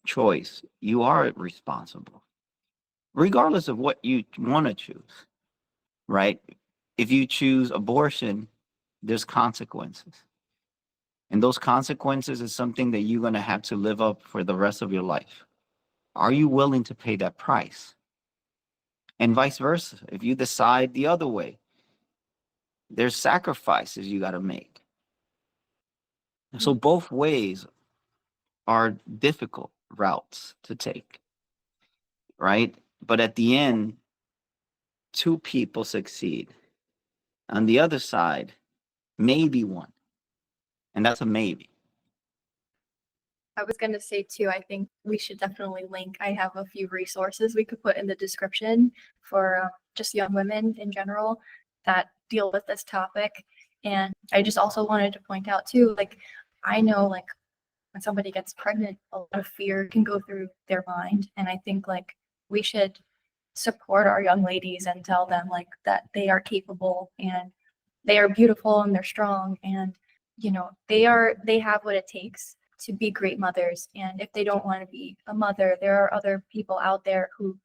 choice, you are responsible, regardless of what you want to choose, right? If you choose abortion, there's consequences. And those consequences is something that you're going to have to live up for the rest of your life. Are you willing to pay that price? And vice versa. If you decide the other way, there's sacrifices you got to make. So both ways are difficult routes to take, right? But at the end, two people succeed. On the other side, maybe one. And that's a maybe. I was going to say too, I think we should definitely link. I have a few resources we could put in the description for just young women in general that deal with this topic. And I just also wanted to point out too, like, I know like when somebody gets pregnant, a lot of fear can go through their mind. And I think like we should support our young ladies and tell them like that they are capable and they are beautiful and they're strong and they have what it takes to be great mothers. And if they don't want to be a mother, there are other people out there who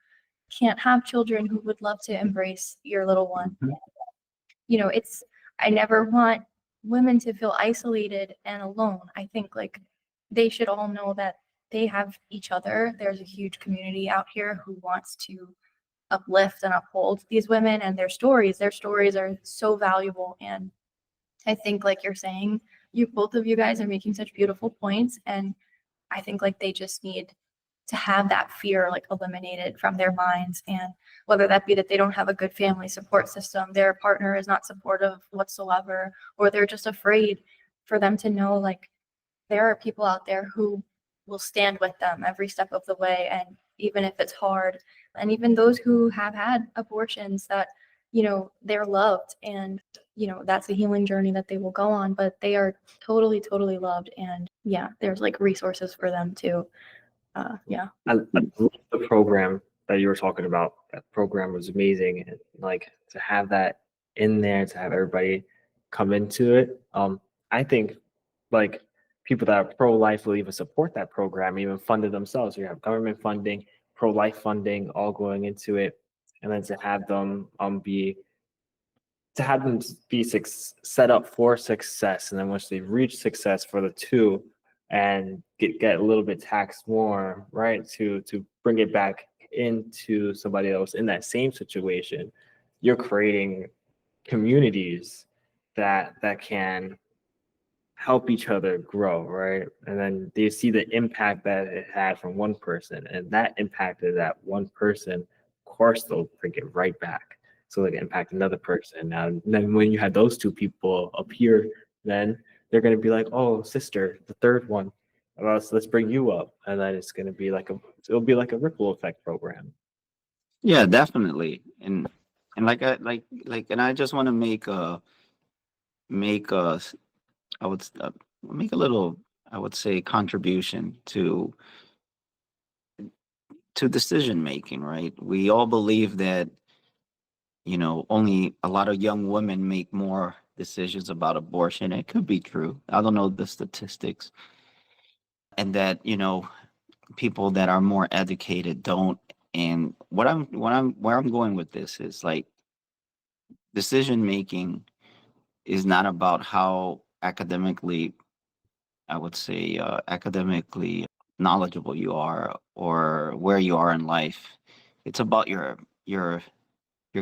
can't have children who would love to embrace your little one. I never want women to feel isolated and alone. I think like they should all know that they have each other. There's a huge community out here who wants to uplift and uphold these women and their stories. Their stories are so valuable. And I think like you're saying, both of you guys are making such beautiful points. And I think like they just need to have that fear like eliminated from their minds. And whether that be that they don't have a good family support system, their partner is not supportive whatsoever, or they're just afraid, for them to know like there are people out there who will stand with them every step of the way. And even if it's hard, and even those who have had abortions, that they're loved and you know, that's a healing journey that they will go on, but they are totally, totally loved. And yeah, there's like resources for them too. Yeah. I love the program that you were talking about. That program was amazing, and like to have that in there, to have everybody come into it. I think like people that are pro-life will even support that program, even fund it themselves. You have government funding, pro-life funding, all going into it, and then to have them be set up for success, and then once they reach success for the two and get a little bit taxed more, right, to bring it back into somebody else in that same situation, you're creating communities that can help each other grow, right? And then they see the impact that it had from one person, and that impacted that one person. Of course, they'll bring it right back. So they can impact another person. Now, then when you have those two people appear, then they're going to be like, "Oh, sister, the third one. Let's bring you up," and then it'll be like a ripple effect program. Yeah, definitely. And and I just want to make a I would make a little, I would say, contribution to decision making, right? We all believe that, only a lot of young women make more decisions about abortion. It could be true. I don't know the statistics. And that, people that are more educated don't. And where I'm going with this is like decision making is not about how academically, I would say, academically knowledgeable you are or where you are in life. It's about your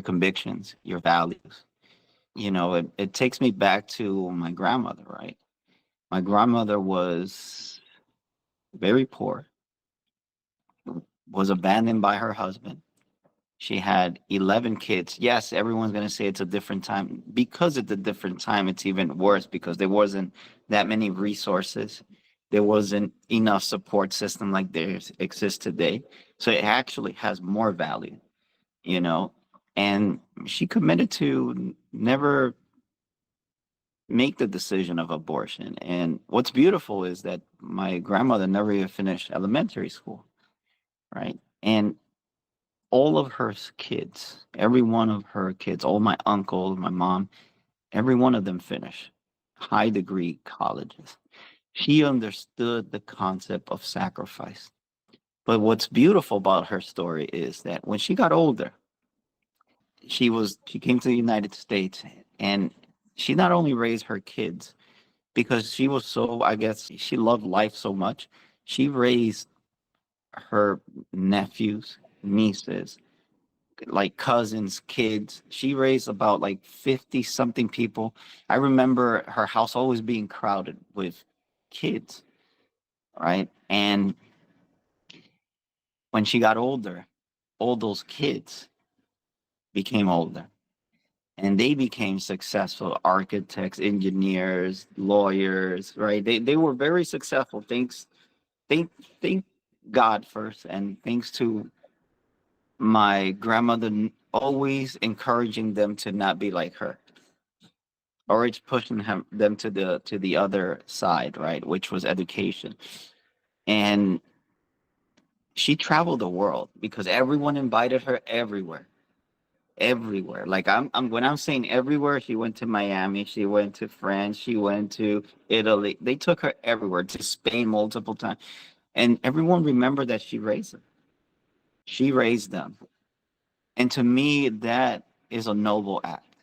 convictions, your values. It takes me back to my grandmother, right? My grandmother was very poor, was abandoned by her husband. She had 11 kids. Yes, everyone's going to say it's a different time. Because it's a different time, it's even worse because there wasn't that many resources. There wasn't enough support system like there exists today. So it actually has more value, you know. And she committed to never make the decision of abortion. And what's beautiful is that my grandmother never even finished elementary school, right? And all of her kids, every one of her kids, all my uncles, my mom, every one of them finished high degree colleges. She understood the concept of sacrifice. But what's beautiful about her story is that when she got older, she came to the United States, and she not only raised her kids because she was so, I guess she loved life so much, she raised her nephews, nieces, like cousins, kids. She raised about like 50 something people. I remember her house always being crowded with kids, right? And when she got older, all those kids became older and they became successful architects, engineers, lawyers, right? They were very successful. Thank thank God first, and thanks to my grandmother always encouraging them to not be like her, or it's pushing them to the other side, right? Which was education. And she traveled the world because everyone invited her everywhere, everywhere. Like I'm when I'm saying everywhere, she went to Miami, she went to France, she went to Italy. They took her everywhere, to Spain multiple times, and everyone remembered that she raised them. She raised them, and to me, that is a noble act.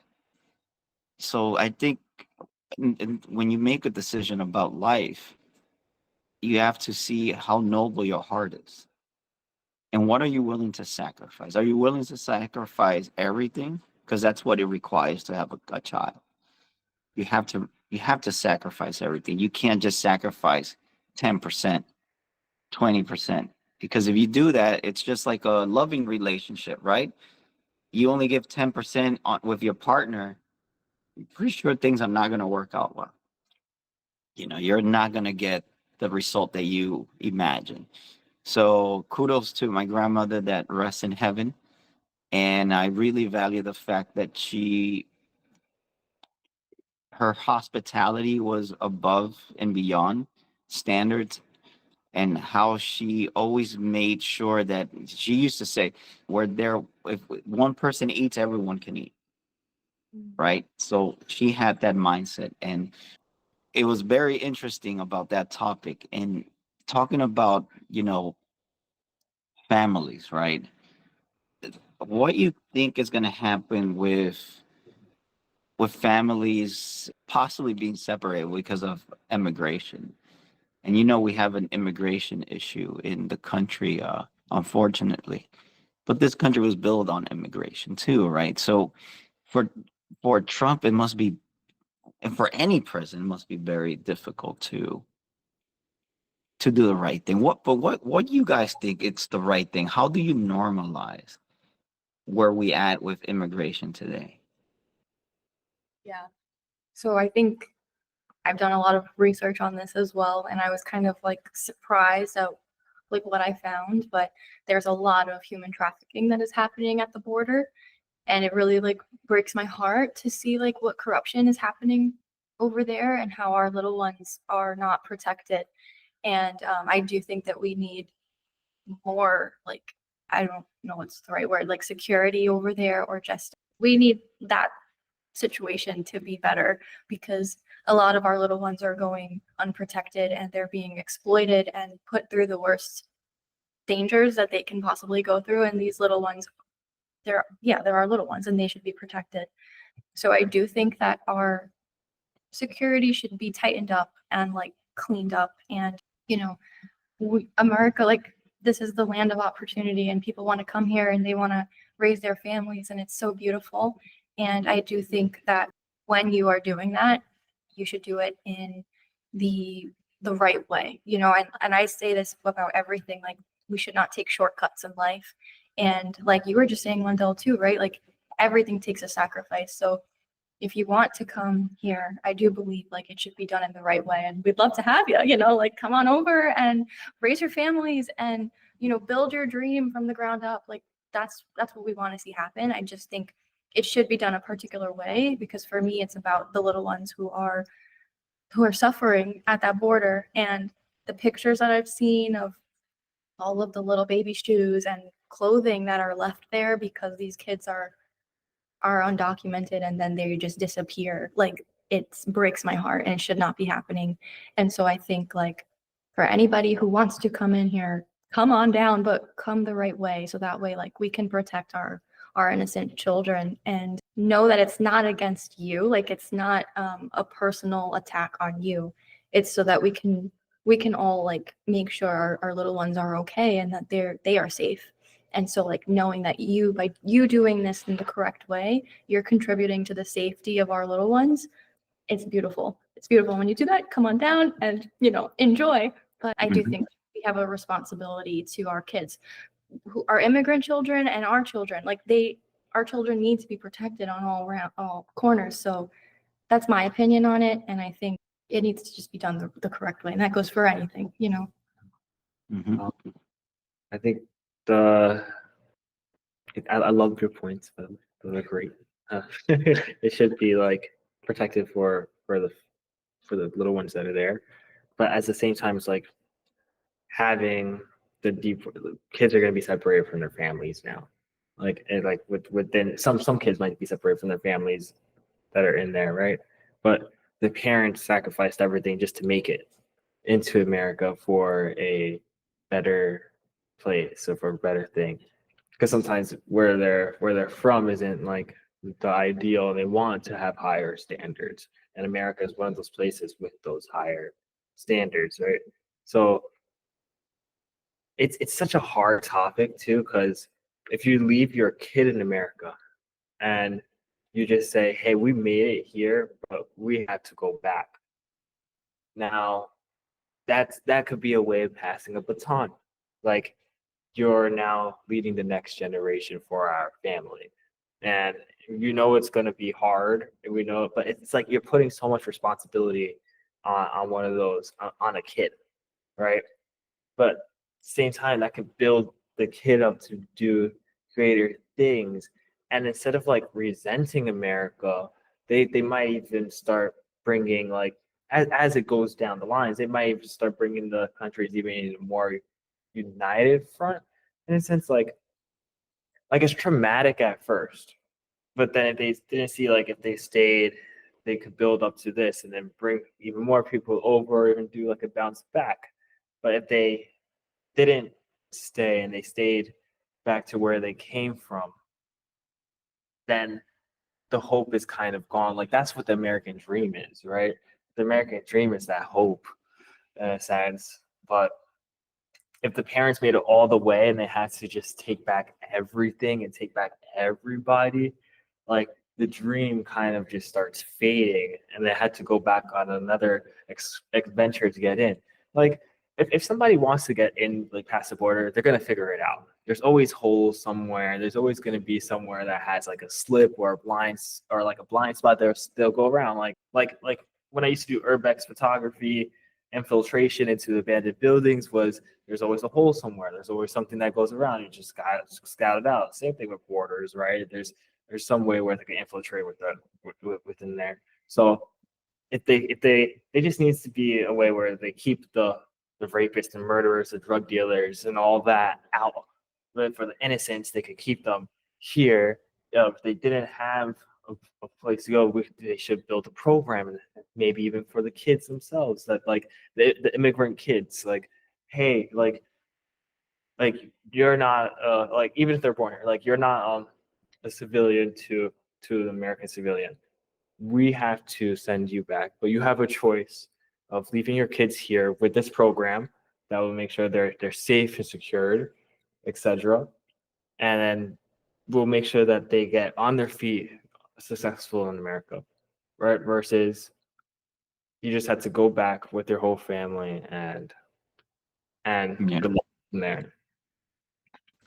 So I think, when you make a decision about life, you have to see how noble your heart is. And what are you willing to sacrifice? Are you willing to sacrifice everything? Because that's what it requires to have a child. You have to sacrifice everything. You can't just sacrifice 10%, 20%. Because if you do that, it's just like a loving relationship, right? You only give 10% with your partner, I'm pretty sure things are not going to work out well. You're not going to get the result that you imagine. So kudos to my grandmother that rests in heaven. And I really value the fact that her hospitality was above and beyond standards, and how she always made sure that she used to say, where there, if one person eats, everyone can eat, right? So she had that mindset, and it was very interesting about that topic and talking about, families, right? What you think is going to happen with families possibly being separated because of immigration? And we have an immigration issue in the country, unfortunately. But this country was built on immigration too, right? So for Trump, it must be, and for any president, it must be very difficult to do the right thing. What do you guys think it's the right thing? How do you normalize where we at with immigration today? Yeah. So I think I've done a lot of research on this as well, and I was kind of like surprised at like what I found, but there's a lot of human trafficking that is happening at the border, and it really like breaks my heart to see like what corruption is happening over there and how our little ones are not protected. And I do think that we need more like, I don't know what's the right word, like security over there, or just we need that situation to be better, because a lot of our little ones are going unprotected and they're being exploited and put through the worst dangers that they can possibly go through. And these little ones, they're our little ones and they should be protected. So I do think that our security should be tightened up and like cleaned up. And America, like, this is the land of opportunity, and people want to come here and they want to raise their families, and it's so beautiful. And I do think that when you are doing that, you should do it in the right way, and I say this about everything, like we should not take shortcuts in life. And like you were just saying, Lindell, too, right? Like everything takes a sacrifice. So if you want to come here, I do believe like it should be done in the right way. And we'd love to have you, like come on over and raise your families and, build your dream from the ground up. Like that's what we want to see happen. I just think it should be done a particular way, because for me, it's about the little ones who are suffering at that border. And the pictures that I've seen of all of the little baby shoes and clothing that are left there because these kids are undocumented and then they just disappear, like it breaks my heart, and it should not be happening. And so I think like for anybody who wants to come in here, come on down, but come the right way, so that way like we can protect our innocent children and know that it's not against you, like it's not a personal attack on you. It's so that we can all like make sure our little ones are okay and that they are safe. And so like knowing that by you doing this in the correct way, you're contributing to the safety of our little ones. It's beautiful. It's beautiful. When you do that, come on down and, enjoy. But I do think we have a responsibility to our kids, who are immigrant children, and our children. Like our children need to be protected on all corners. So that's my opinion on it. And I think it needs to just be done the correct way. And that goes for anything, Mhm. I think I love your points, but those are great. It should be like protected for the little ones that are there, but at the same time, it's like having the kids are going to be separated from their families now. Like within some kids might be separated from their families that are in there, right? But the parents sacrificed everything just to make it into America for a better place, or for a better thing. Because sometimes where they're from isn't like the ideal. They want to have higher standards, and America is one of those places with those higher standards, right? So it's such a hard topic too, because if you leave your kid in America and you just say, hey, we made it here, but we have to go back. Now that could be a way of passing a baton. Like, you're now leading the next generation for our family. And it's going to be hard, and we know it, but it's like you're putting so much responsibility on one of those, on a kid, right? But at the same time, that could build the kid up to do greater things. And instead of like resenting America, they might even start bringing like as it goes down the lines, they might even start bringing the countries even in a more united front in a sense. Like it's traumatic at first, but then if they didn't see like if they stayed, they could build up to this and then bring even more people over and do like a bounce back. But if they didn't stay and they stayed back to where they came from, then the hope is kind of gone. Like that's what the American dream is, right? The American dream is that hope in a sense. But if the parents made it all the way and they had to just take back everything and take back everybody, like the dream kind of just starts fading and they had to go back on another adventure to get in. Like if somebody wants to get in like past the border, they're gonna figure it out. There's always holes somewhere. There's always gonna be somewhere that has like a slip or a or like a blind spot there. They'll go around. Like when I used to do urbex photography, infiltration into abandoned buildings was there's always a hole somewhere. There's always something that goes around. You just got scouted out. Same thing with borders, right? There's some way where they can infiltrate within there. So if they just needs to be a way where they keep the rapists and murderers, the drug dealers, and all that out. But for the innocents, they could keep them here. If they didn't have a place to go, they should build a program, and maybe even for the kids themselves, that like the immigrant kids, like, hey, like you're not like even if they're born here, like you're not a civilian to the American civilian. We have to send you back, but you have a choice of leaving your kids here with this program that will make sure they're safe and secured, etc. And then we'll make sure that they get on their feet successful in America, right? Versus you just had to go back with your whole family and Yeah. good luck from there.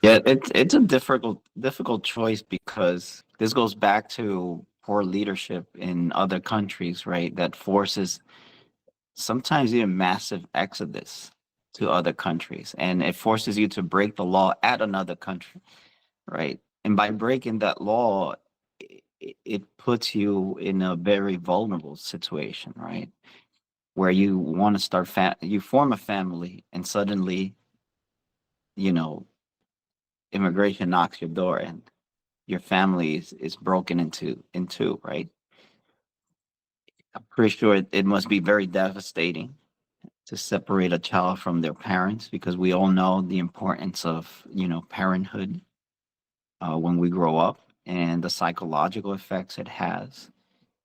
Yeah, it's a difficult choice because this goes back to poor leadership in other countries, right? That forces sometimes even massive exodus to other countries, and it forces you to break the law at another country, right? And by breaking that law, it puts you in a very vulnerable situation, right? Where you want to you form a family, and suddenly, you know, immigration knocks your door and your family is broken into, right? I'm pretty sure it must be very devastating to separate a child from their parents, because we all know the importance of, parenthood when we grow up, and the psychological effects it has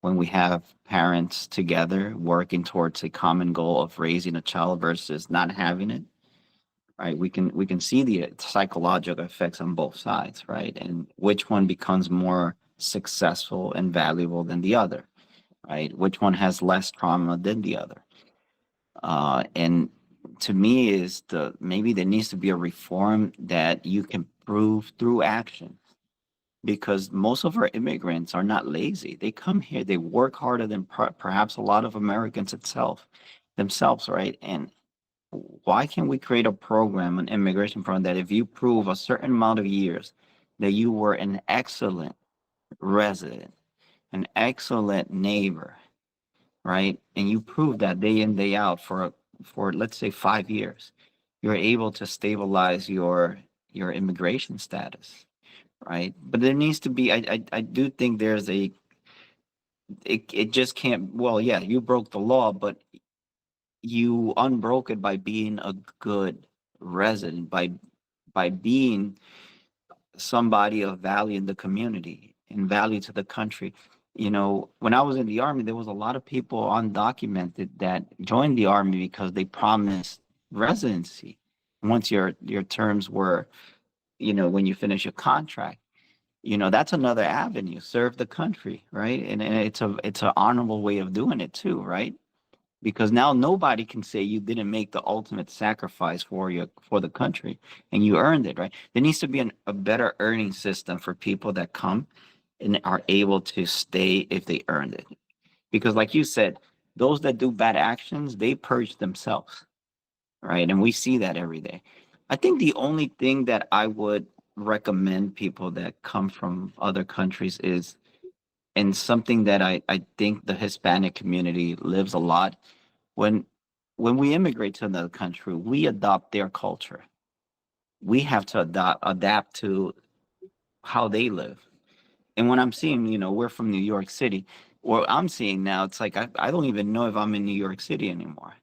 when we have parents together working towards a common goal of raising a child versus not having it, right? We can see the psychological effects on both sides, right? And which one becomes more successful and valuable than the other, right? Which one has less trauma than the other? And to me, is maybe there needs to be a reform that you can prove through action, because most of our immigrants are not lazy. They come here, they work harder than perhaps a lot of Americans themselves, right? And why can't we create a program, an immigration program, that if you prove a certain amount of years that you were an excellent resident, an excellent neighbor, right? And you prove that day in, day out for let's say 5 years, you're able to stabilize your immigration status, right? But there needs to be, I do think there's it just can't, well, yeah, you broke the law, but you unbroke it by being a good resident, by being somebody of value in the community and value to the country. When I was in the army, there was a lot of people undocumented that joined the army because they promised residency once your terms were, when you finish your contract. That's another avenue. Serve the country, right? And it's an honorable way of doing it too, right? Because now nobody can say you didn't make the ultimate sacrifice for the country and you earned it, right? There needs to be a better earning system for people that come and are able to stay if they earned it. Because like you said, those that do bad actions, they purge themselves, right? And we see that every day. I think the only thing that I would recommend people that come from other countries is and something that I think the Hispanic community lives a lot. When when we immigrate to another country, we adopt their culture. We have to adapt to how they live. And when I'm seeing, we're from New York City, what I'm seeing now, it's like I don't even know if I'm in New York City anymore.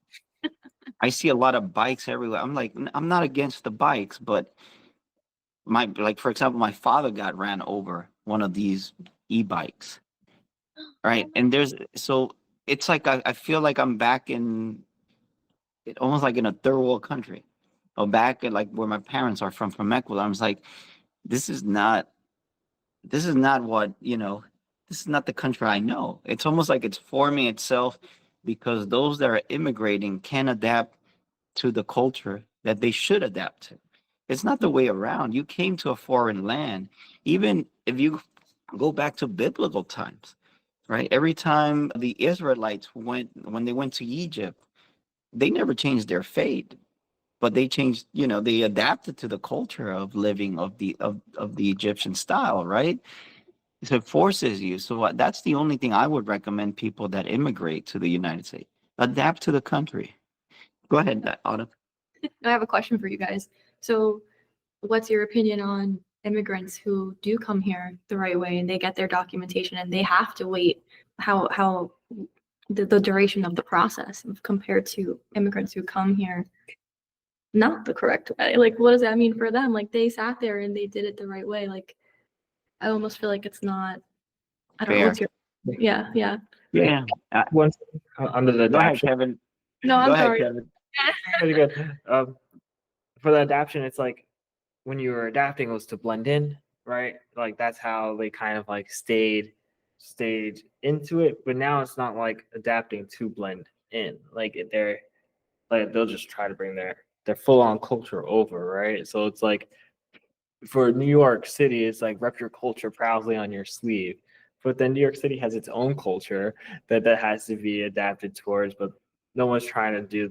I see a lot of bikes everywhere. I'm like, I'm not against the bikes, but like for example, my father got ran over one of these e-bikes, right? And so it's like I feel like I'm back in almost like in a third world country, or back at like where my parents are from Ecuador. I was like, this is not this is not what this is not the country I know. It's almost like it's forming itself because those that are immigrating can adapt to the culture that they should adapt to. It's not the way around. You came to a foreign land, even if you go back to biblical times, right? Every time the Israelites when they went to Egypt, they never changed their fate, but they changed, they adapted to the culture of living of the Egyptian style, right? So it forces you. So that's the only thing I would recommend people that immigrate to the United States. Adapt to the country. Go ahead, Autumn. I have a question for you guys. So, what's your opinion on immigrants who do come here the right way and they get their documentation and they have to wait how the duration of the process compared to immigrants who come here not the correct way? Like, what does that mean for them? Like, they sat there and they did it the right way. Like, I almost feel like it's not. I don't know. Fair. What's your? Yeah, yeah. Yeah. Once under the Go ahead, adaption, Kevin. No, I'm Go ahead, sorry. Kevin. really good. For the adaption, it's like when you were adapting, it was to blend in, right? Like that's how they kind of like stayed into it. But now it's not like adapting to blend in. Like they're like they'll just try to bring their full on culture over, right? So it's like for New York City, it's like rep your culture proudly on your sleeve. But then New York City has its own culture that has to be adapted towards. But no one's trying to do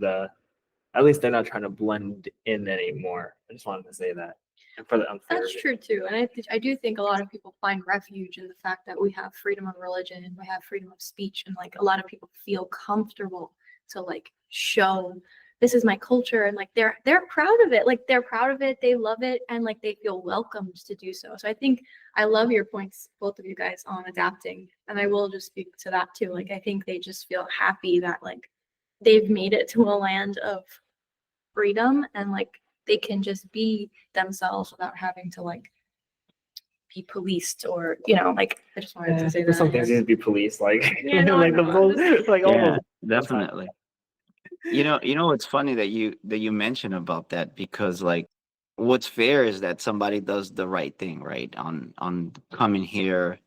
at least they're not trying to blend in anymore. I just wanted to say that. And for the unfair. That's true too, and I do think a lot of people find refuge in the fact that we have freedom of religion and we have freedom of speech, and like a lot of people feel comfortable to like show this is my culture, and like they're proud of it. Like they're proud of it, they love it, and like they feel welcomed to do so. So I think I love your points, both of you guys, on adapting, and I will just speak to that too. Like I think they just feel happy that like they've made it to a land of freedom and like they can just be themselves without having to like be policed or like I just wanted to say There's that. some things need to be policed, like Yeah, no, like I the know, bull, like all Yeah, those. definitely. It's funny that you mention about that because like what's fair is that somebody does the right thing, right? On coming here,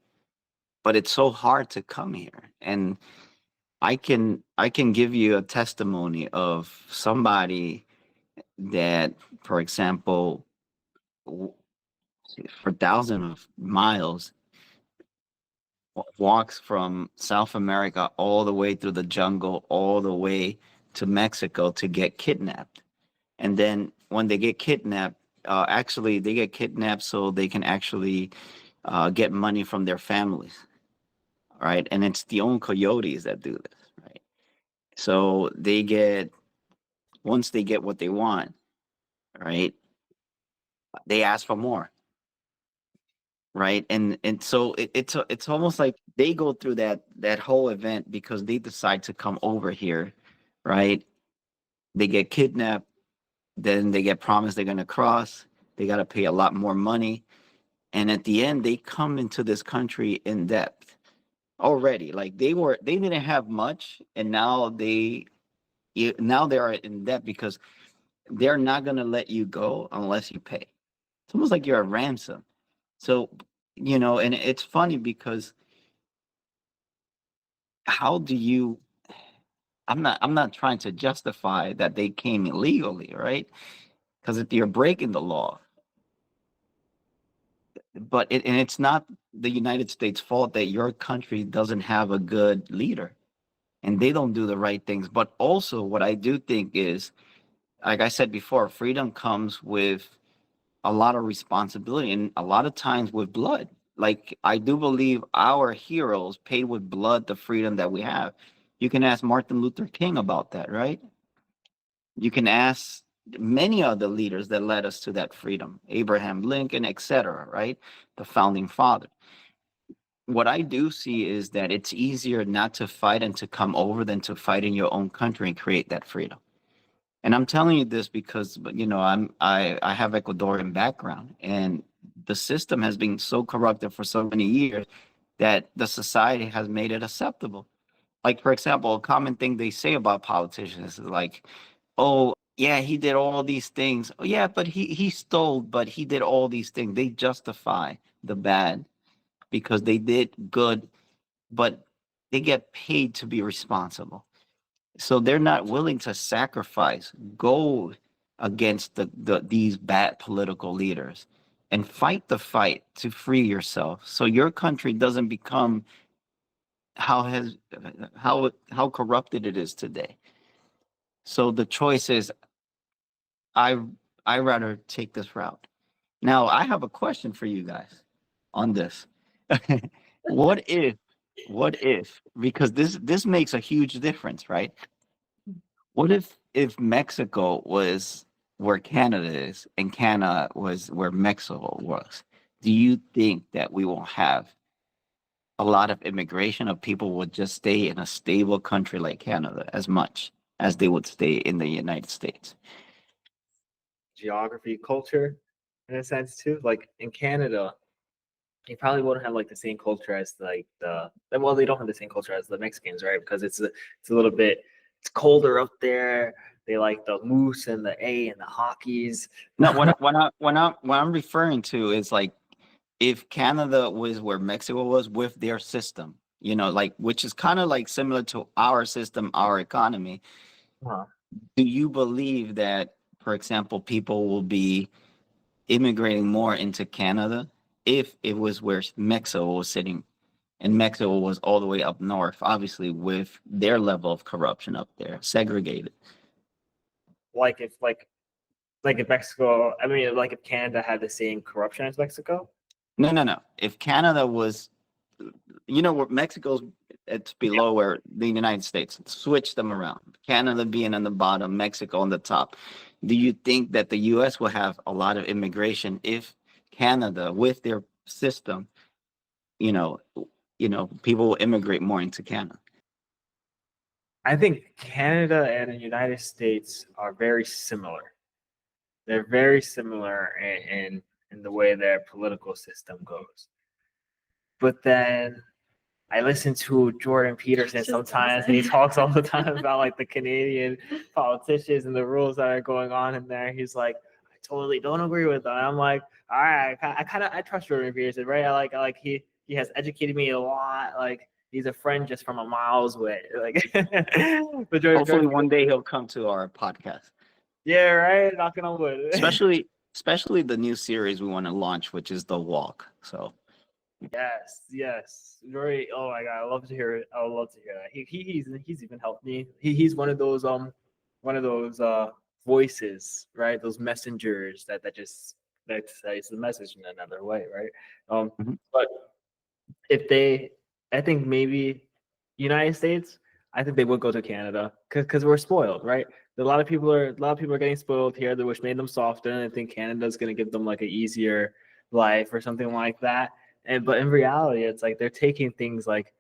but it's so hard to come here. And I can give you a testimony of somebody that, for example, w- for thousands of miles walks from South America all the way through the jungle, all the way to Mexico to get kidnapped. And then when they get kidnapped, actually they get kidnapped so they can actually get money from their families, right? And it's the own coyotes that do this, right? So once they get what they want, right? They ask for more, right? And so it's almost like they go through that whole event because they decide to come over here, right? They get kidnapped, then they get promised they're going to cross, they got to pay a lot more money, and at the end they come into this country in debt already. Like they didn't have much, and now they are in debt because they're not going to let you go unless you pay. It's almost like you're a ransom. So, and it's funny because how do you I'm not trying to justify that they came illegally, right? Because if you're breaking the law, and it's not the United States' fault that your country doesn't have a good leader and they don't do the right things. But also what I do think is, like I said before, freedom comes with a lot of responsibility and a lot of times with blood. like I do believe our heroes paid with blood the freedom that we have. You can ask Martin Luther King about that, right? You can ask many other leaders that led us to that freedom, Abraham Lincoln, etc., right? The founding father. What I do see is that it's easier not to fight and to come over than to fight in your own country and create that freedom. And I'm telling you this because, you know, I have Ecuadorian background, and the system has been so corrupted for so many years that the society has made it acceptable. Like, for example, a common thing they say about politicians is like, oh, yeah, he did all these things. Oh, yeah, but he stole, but he did all these things. They justify the bad because they did good, but they get paid to be responsible. So they're not willing to sacrifice, go against these bad political leaders and fight the fight to free yourself so your country doesn't become how corrupted it is today. So the choice is I I rather take this route. Now I have a question for you guys on this. what if because this makes a huge difference, right? What if Mexico was where Canada is and Canada was where Mexico was? Do you think that we will have a lot of immigration of people would just stay in a stable country like Canada as much as they would stay in the United States? Geography, culture, in a sense too. Like in Canada, you probably wouldn't have like the same culture as like well, they don't have the same culture as the Mexicans, right? Because it's a little bit it's colder up there. They like the moose and the A and the hockeys. No, what I'm referring to is like if Canada was where Mexico was with their system, you know, like which is kind of like similar to our system, our economy. Huh. Do you believe that, for example, people will be immigrating more into Canada if it was where Mexico was sitting, and Mexico was all the way up north, obviously with their level of corruption up there, segregated? Like if Mexico, I mean, like if Canada had the same corruption as Mexico. No. If Canada was, you know, where Mexico's, it's below where the United States, switch them around. Canada being on the bottom, Mexico on the top. Do you think that the U.S. will have a lot of immigration if Canada, with their system, you know, people will immigrate more into Canada? I think Canada and the United States are very similar. They're very similar in the way their political system goes. But then I listen to Jordan Peterson Just sometimes, say and he that. talks all the time about like the Canadian politicians and the rules that are going on in there. He's like, I totally don't agree with them. I'm like, all right, I trust Jordan Peterson, right? I like he has educated me a lot. Like he's a friend just from a miles away. Like, but Hopefully one day he'll come to our podcast. Yeah, right. Knocking on wood. Especially the new series we want to launch, which is The Walk. So Yes. Very. Oh my god, I love to hear it. I would love to hear that. He's even helped me. He's one of those voices, right? Those messengers that says the message in another way, right? But I think maybe United States, I think they would go to Canada because we're spoiled, right? A lot of people are getting spoiled here, which made them softer, and I think Canada's going to give them like an easier life or something like that. But in reality, it's like they're taking things like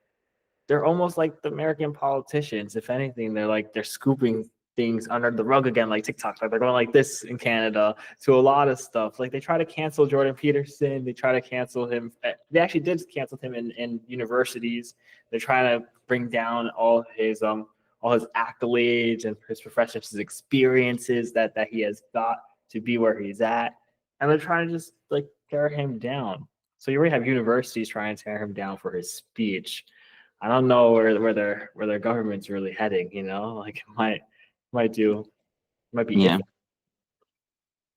they're almost like the American politicians. If anything, they're scooping things under the rug again, like TikTok. Like they're going like this in Canada to a lot of stuff. Like they try to cancel Jordan Peterson. They try to cancel him. They actually did cancel him in universities. They're trying to bring down all his accolades and his professional experiences that he has got to be where he's at. And they're trying to just like tear him down. So you already have universities trying to tear him down for his speech. I don't know where their government's really heading, you know? Like it might be yeah. iffy.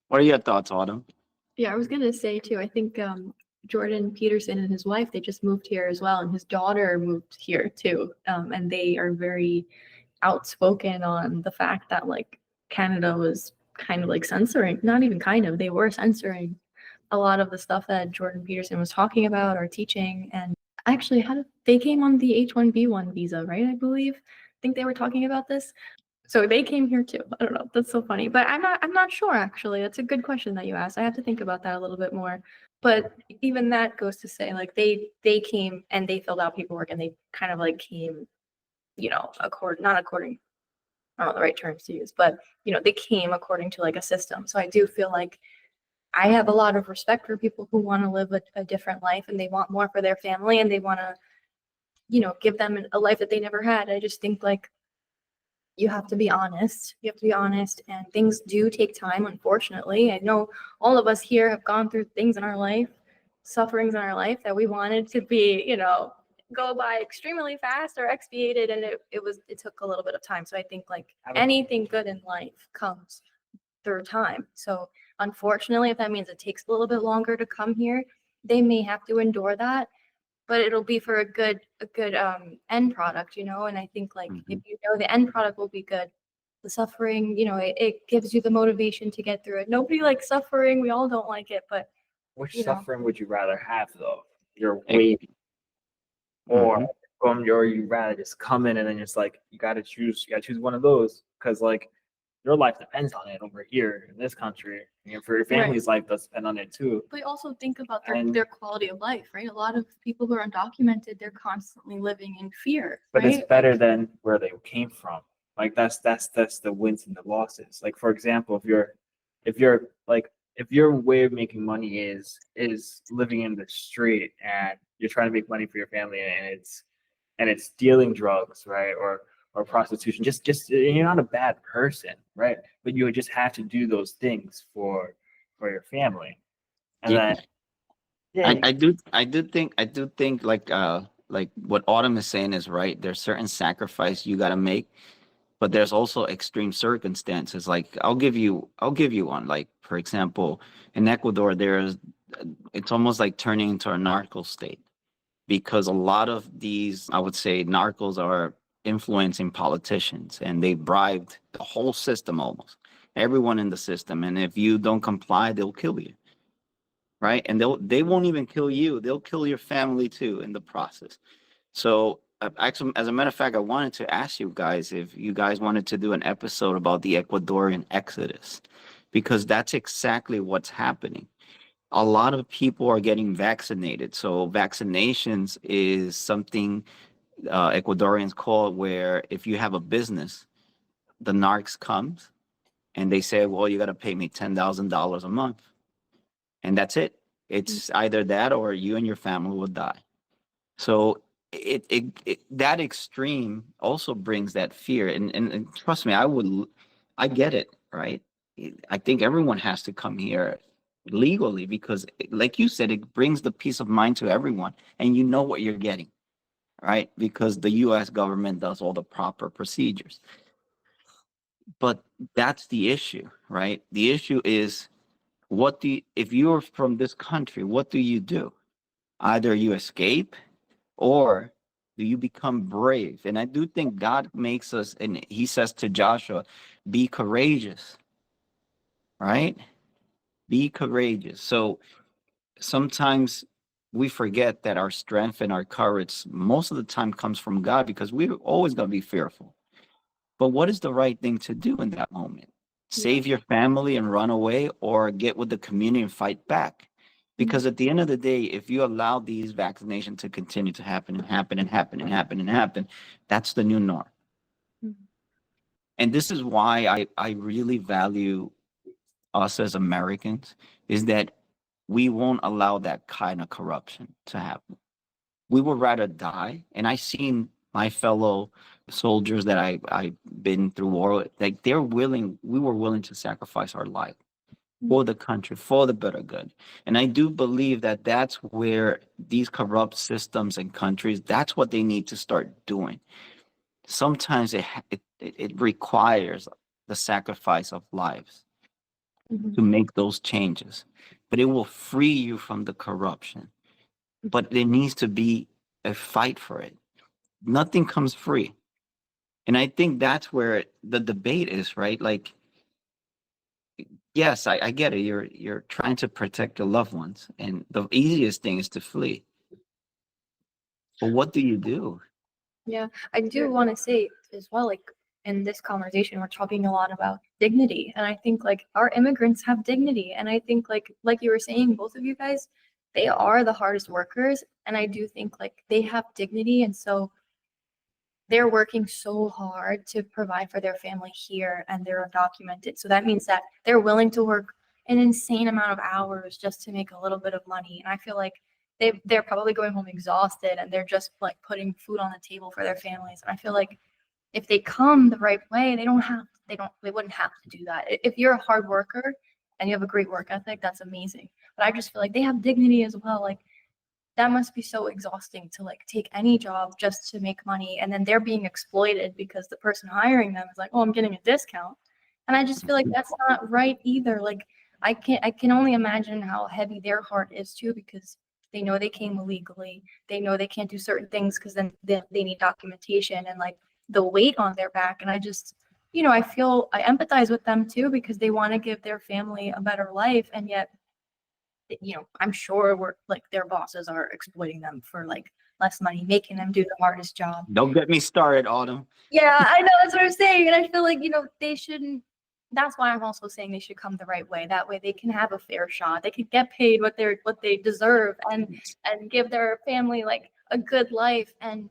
What are your thoughts, Autumn? Yeah, I was gonna say too, I think Jordan Peterson and his wife, they just moved here as well, and his daughter moved here too. And they are very outspoken on the fact that like Canada was kind of like censoring, not even kind of, they were censoring a lot of the stuff that Jordan Peterson was talking about or teaching. And actually, they came on the H-1B1 visa, right? I believe. I think they were talking about this. So they came here too. I don't know. That's so funny. But I'm not sure actually. That's a good question that you asked. I have to think about that a little bit more. But even that goes to say like they came and they filled out paperwork and they kind of like came, not according, I don't know the right terms to use, but they came according to like a system. So I do feel like I have a lot of respect for people who want to live a different life and they want more for their family and they want to, give them a life that they never had. I just think like you have to be honest. You have to be honest, and things do take time, unfortunately. I know all of us here have gone through things in our life, sufferings in our life that we wanted to be, go by extremely fast or expiated, and it took a little bit of time. So I think like anything good in life comes through time. So unfortunately, if that means it takes a little bit longer to come here, they may have to endure that, but it'll be for a good end product, and I think like if the end product will be good, the suffering, it gives you the motivation to get through it. Nobody likes suffering, we all don't like it, but Which you know. suffering would you rather have though? You're waiting, or you rather just come in and then it's like you gotta choose one of those because like your life depends on it over here in this country. And for your family's life does depend on it too. But also think about their quality of life, right? A lot of people who are undocumented, they're constantly living in fear. But right? it's better than where they came from. Like that's the wins and the losses. Like for example, if your way of making money is living in the street and you're trying to make money for your family and it's dealing drugs, right? Or prostitution, just you're not a bad person, right? But you would just have to do those things for your family. And Yeah. then I do think like what Autumn is saying is right. There's certain sacrifice you got to make, but there's also extreme circumstances. Like I'll give you one. Like for example, in Ecuador, it's almost like turning into a narco state because a lot of these, I would say, narcos are influencing politicians and they bribed the whole system almost, everyone in the system. And if you don't comply, they'll kill you. Right. And they won't even kill you. They'll kill your family too in the process. So actually, as a matter of fact, I wanted to ask you guys if you guys wanted to do an episode about the Ecuadorian exodus, because that's exactly what's happening. A lot of people are getting vaccinated. So vaccinations is something Ecuadorians call it, where if you have a business, the narcs comes and they say, well, you got to pay me $10,000 a month. And that's it. It's either that or you and your family will die. So that extreme also brings that fear. And trust me, I get it, right? I think everyone has to come here legally because, like you said, it brings the peace of mind to everyone and you know what you're getting, right? Because the US government does all the proper procedures. But that's the issue, right? The issue is if you're from this country, what do you do? Either you escape or do you become brave? And I do think God makes us, and he says to Joshua, be courageous, right? Be courageous. So sometimes we forget that our strength and our courage most of the time comes from God because we're always going to be fearful. But what is the right thing to do in that moment? Save your family and run away, or get with the community and fight back? Because at the end of the day, if you allow these vaccinations to continue to happen and happen and happen and happen and happen, that's the new norm. And this is why I really value us as Americans, is that we won't allow that kind of corruption to happen. We would rather die. And I've seen my fellow soldiers that I've been through war with, like we were willing to sacrifice our life for the country, for the better good. And I do believe that that's where these corrupt systems and countries, that's what they need to start doing. Sometimes it requires the sacrifice of lives to make those changes, but it will free you from the corruption. But there needs to be a fight for it. Nothing comes free. And I think that's where the debate is, right? Like, Yes, I get it. You're trying to protect your loved ones, and the easiest thing is to flee. But what do you do? Yeah, I do want to say as well, like in this conversation, we're talking a lot about dignity, and I think like our immigrants have dignity, and I think like you were saying, both of you guys, they are the hardest workers, and I do think like they have dignity, and so they're working so hard to provide for their family here, and they're undocumented. So that means that they're willing to work an insane amount of hours just to make a little bit of money, and I feel like they're probably going home exhausted and they're just like putting food on the table for their families. And I feel like if they come the right way, they wouldn't have to do that. If you're a hard worker and you have a great work ethic, that's amazing. But I just feel like they have dignity as well. Like that must be so exhausting to like take any job just to make money, and then they're being exploited because the person hiring them is like, oh, I'm getting a discount. And I just feel like that's not right either. Like I can only imagine how heavy their heart is too, because they know they came illegally. They know they can't do certain things because then they need documentation and like the weight on their back. And I just, I empathize with them too, because they want to give their family a better life. And yet, I'm sure we're like their bosses are exploiting them for like less money, making them do the hardest job. Don't get me started, Autumn. Yeah, I know, that's what I'm saying. And I feel like, they shouldn't. That's why I'm also saying they should come the right way. That way they can have a fair shot. They could get paid what they deserve and give their family like a good life. And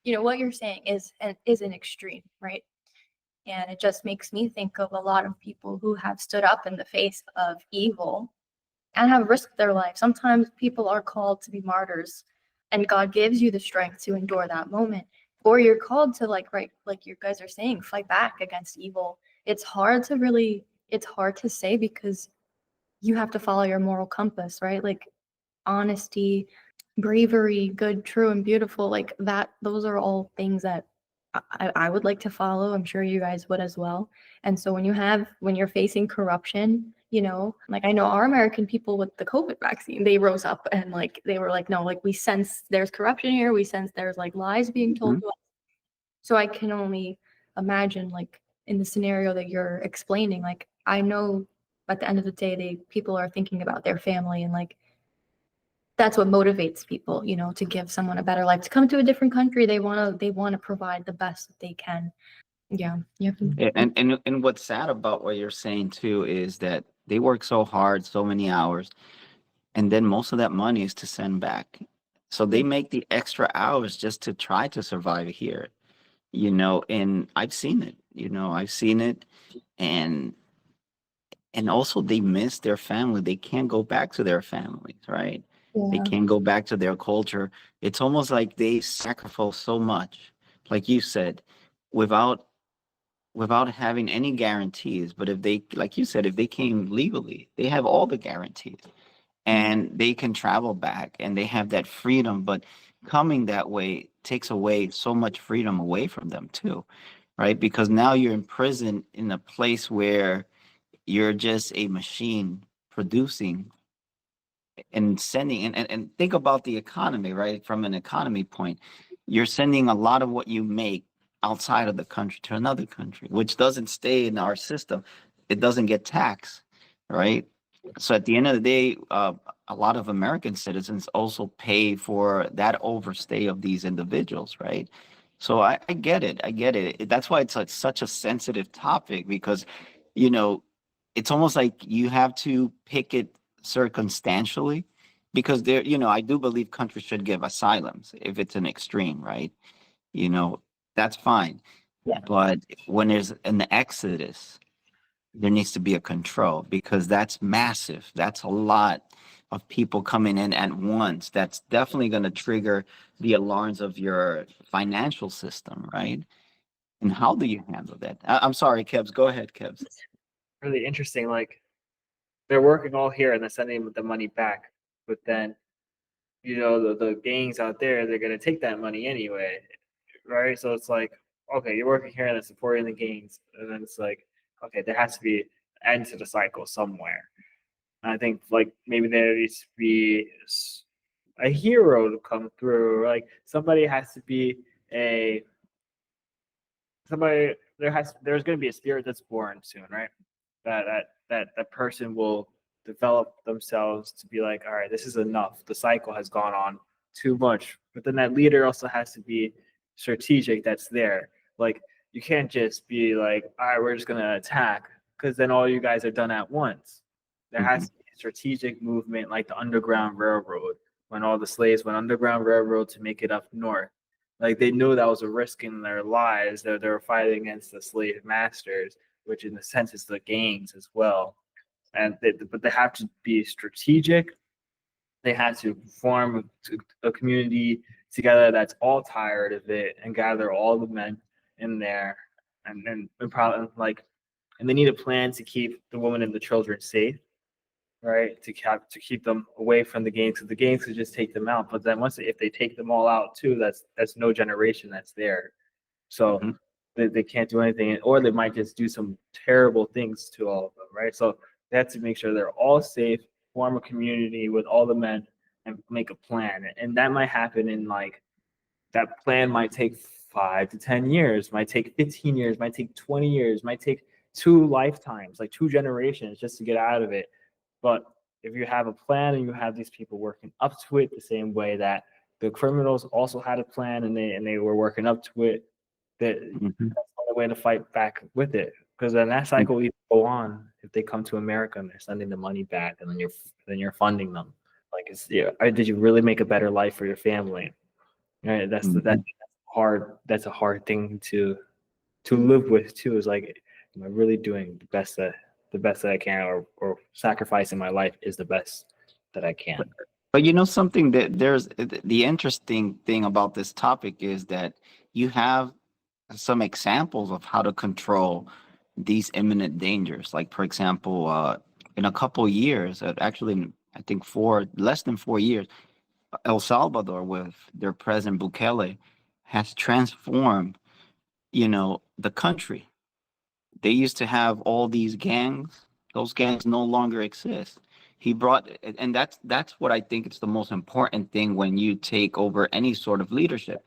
what you're saying is an extreme, right? And it just makes me think of a lot of people who have stood up in the face of evil and have risked their life. Sometimes people are called to be martyrs, and God gives you the strength to endure that moment. Or you're called to right, like you guys are saying, fight back against evil. It's hard to say because you have to follow your moral compass, right? Like honesty, bravery, good, true, and beautiful, like that, those are all things that I would like to follow. I'm sure you guys would as well. And so when you're facing corruption, like I know our American people with the COVID vaccine, they rose up and like they were like, no, like we sense there's corruption here. We sense there's like lies being told to us. So I can only imagine like in the scenario that you're explaining, like I know at the end of the day, people are thinking about their family, and like that's what motivates people, to give someone a better life, to come to a different country. They want to provide the best that they can. Yeah. And what's sad about what you're saying too is that they work so hard, so many hours, and then most of that money is to send back. So they make the extra hours just to try to survive here, and I've seen it, and also they miss their family. They can't go back to their families, right? They Yeah. can't go back to their culture. It's almost like they sacrifice so much, like you said, without having any guarantees. But if they, like you said, if they came legally, they have all the guarantees and they can travel back and they have that freedom. But coming that way takes away so much freedom away from them too, right? Because now you're in prison in a place where you're just a machine producing and sending, and think about the economy, right? From an economy point, you're sending a lot of what you make outside of the country to another country, which doesn't stay in our system. It doesn't get taxed, right? So at the end of the day, a lot of American citizens also pay for that overstay of these individuals, right? So I get it. I get it. That's why it's like such a sensitive topic because, you know, it's almost like you have to pick it circumstantially because I do believe countries should give asylums if it's an extreme, right? You know, that's fine. Yeah. But when there's an exodus, there needs to be a control because that's massive. That's a lot of people coming in at once. That's definitely going to trigger the alarms of your financial system, right? And how do you handle that? I'm sorry, Kebs. Go ahead, Kebs. Really interesting. Like they're working all here and they're sending the money back, but then the gangs out there, they're gonna take that money anyway, right? So it's like, okay, you're working here and they're supporting the gangs, and then it's like, okay, there has to be an end to the cycle somewhere. And I think like maybe there needs to be a hero to come through. Like somebody has to be a somebody. There's going to be a spirit that's born soon, right? That that person will develop themselves to be like, all right, this is enough. The cycle has gone on too much. But then that leader also has to be strategic. That's there. Like you can't just be like, all right, we're just gonna attack because then all you guys are done at once. There has to be a strategic movement like the Underground Railroad when all the slaves went Underground Railroad to make it up north. Like they knew that was a risk in their lives. They were fighting against the slave masters, which in a sense is the gangs as well. But they have to be strategic. They had to form a community together that's all tired of it and gather all the men in there and probably like and they need a plan to keep the women and the children safe, right? To keep them away from the gangs because the gangs could just take them out. But then if they take them all out too, that's no generation that's there. So Mhm. they can't do anything, or they might just do some terrible things to all of them, right? So they have to make sure they're all safe, form a community with all the men, and make a plan. And that might happen in like that plan might take 5 to 10 years, might take 15 years, might take 20 years, might take 2 lifetimes, like 2 generations just to get out of it. But if you have a plan and you have these people working up to it the same way that the criminals also had a plan and they were working up to it, that Mhm. that's the only way to fight back with it. Because then that cycle will go on if they come to America and they're sending the money back and then you're funding them. Like it's yeah, did you really make a better life for your family? Right. That's hard. That's a hard thing to live with too. Is like, am I really doing the best that I can, or sacrificing my life is the best that I can? But you know something that there's the interesting thing about this topic is that you have some examples of how to control these imminent dangers. Like for example, in a couple years, actually, I think less than 4 years, El Salvador with their president Bukele has transformed, the country. They used to have all these gangs. Those gangs no longer exist. He brought, and that's what I think it's the most important thing when you take over any sort of leadership.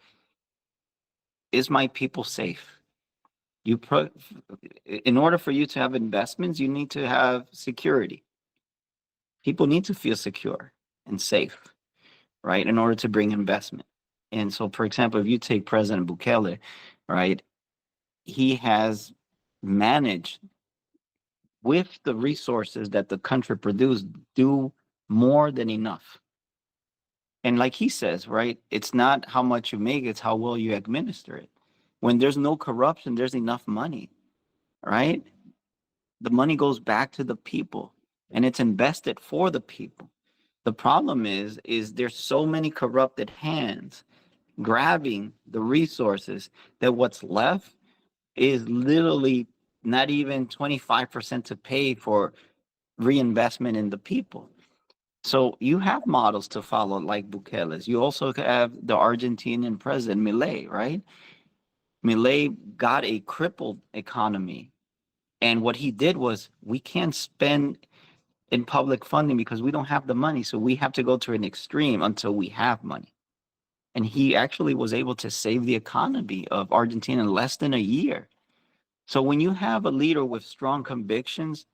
Is my people safe? In order for you to have investments, you need to have security. People need to feel secure and safe, right? In order to bring investment. And so, for example, if you take President Bukele, right, he has managed with the resources that the country produced, do more than enough. And like he says, right, it's not how much you make, it's how well you administer it. When there's no corruption, there's enough money, right? The money goes back to the people and it's invested for the people. The problem is there's so many corrupted hands grabbing the resources that what's left is literally not even 25% to pay for reinvestment in the people. So you have models to follow like Bukele's. You also have the Argentinian president Milei, right? Milei got a crippled economy. And what he did was we can't spend in public funding because we don't have the money. So we have to go to an extreme until we have money. And he actually was able to save the economy of Argentina in less than a year. So when you have a leader with strong convictions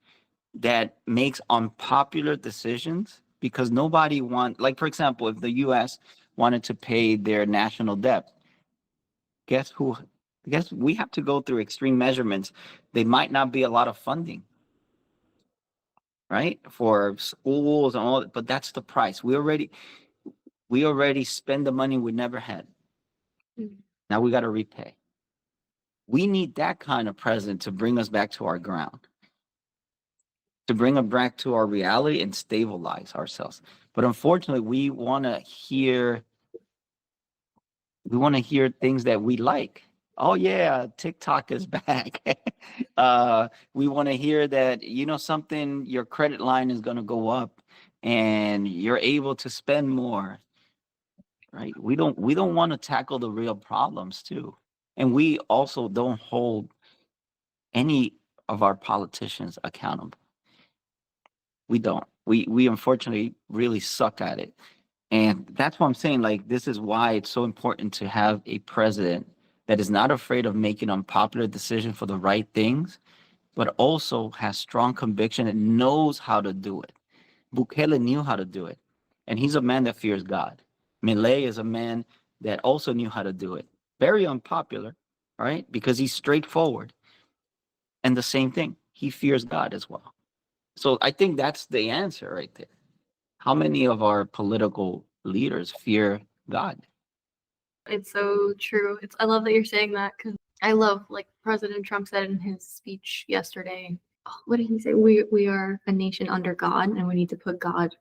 that makes unpopular decisions, because nobody like for example, if the US wanted to pay their national debt, guess we have to go through extreme measurements. They might not be a lot of funding, right? For schools and all, but that's the price. We already spend the money we never had. Mhm. Now we got to repay. We need that kind of president to bring us back to our ground, to bring us back to our reality and stabilize ourselves. But unfortunately, we want to hear things that we like. Oh yeah, TikTok is back. We want to hear that, something, your credit line is going to go up and you're able to spend more, right? We don't want to tackle the real problems too. And we also don't hold any of our politicians accountable. We don't. We unfortunately really suck at it. And that's why I'm saying, like, this is why it's so important to have a president that is not afraid of making unpopular decisions for the right things but also has strong conviction and knows how to do it. Bukele knew how to do it, and he's a man that fears God. Milei is a man that also knew how to do it. Very unpopular, right? Because he's straightforward. And the same thing, he fears God as well. So I think that's the answer right there. How many of our political leaders fear God? It's so true. I love that you're saying that because I love like President Trump said in his speech yesterday. Oh, what did he say? We are a nation under God, and we need to put God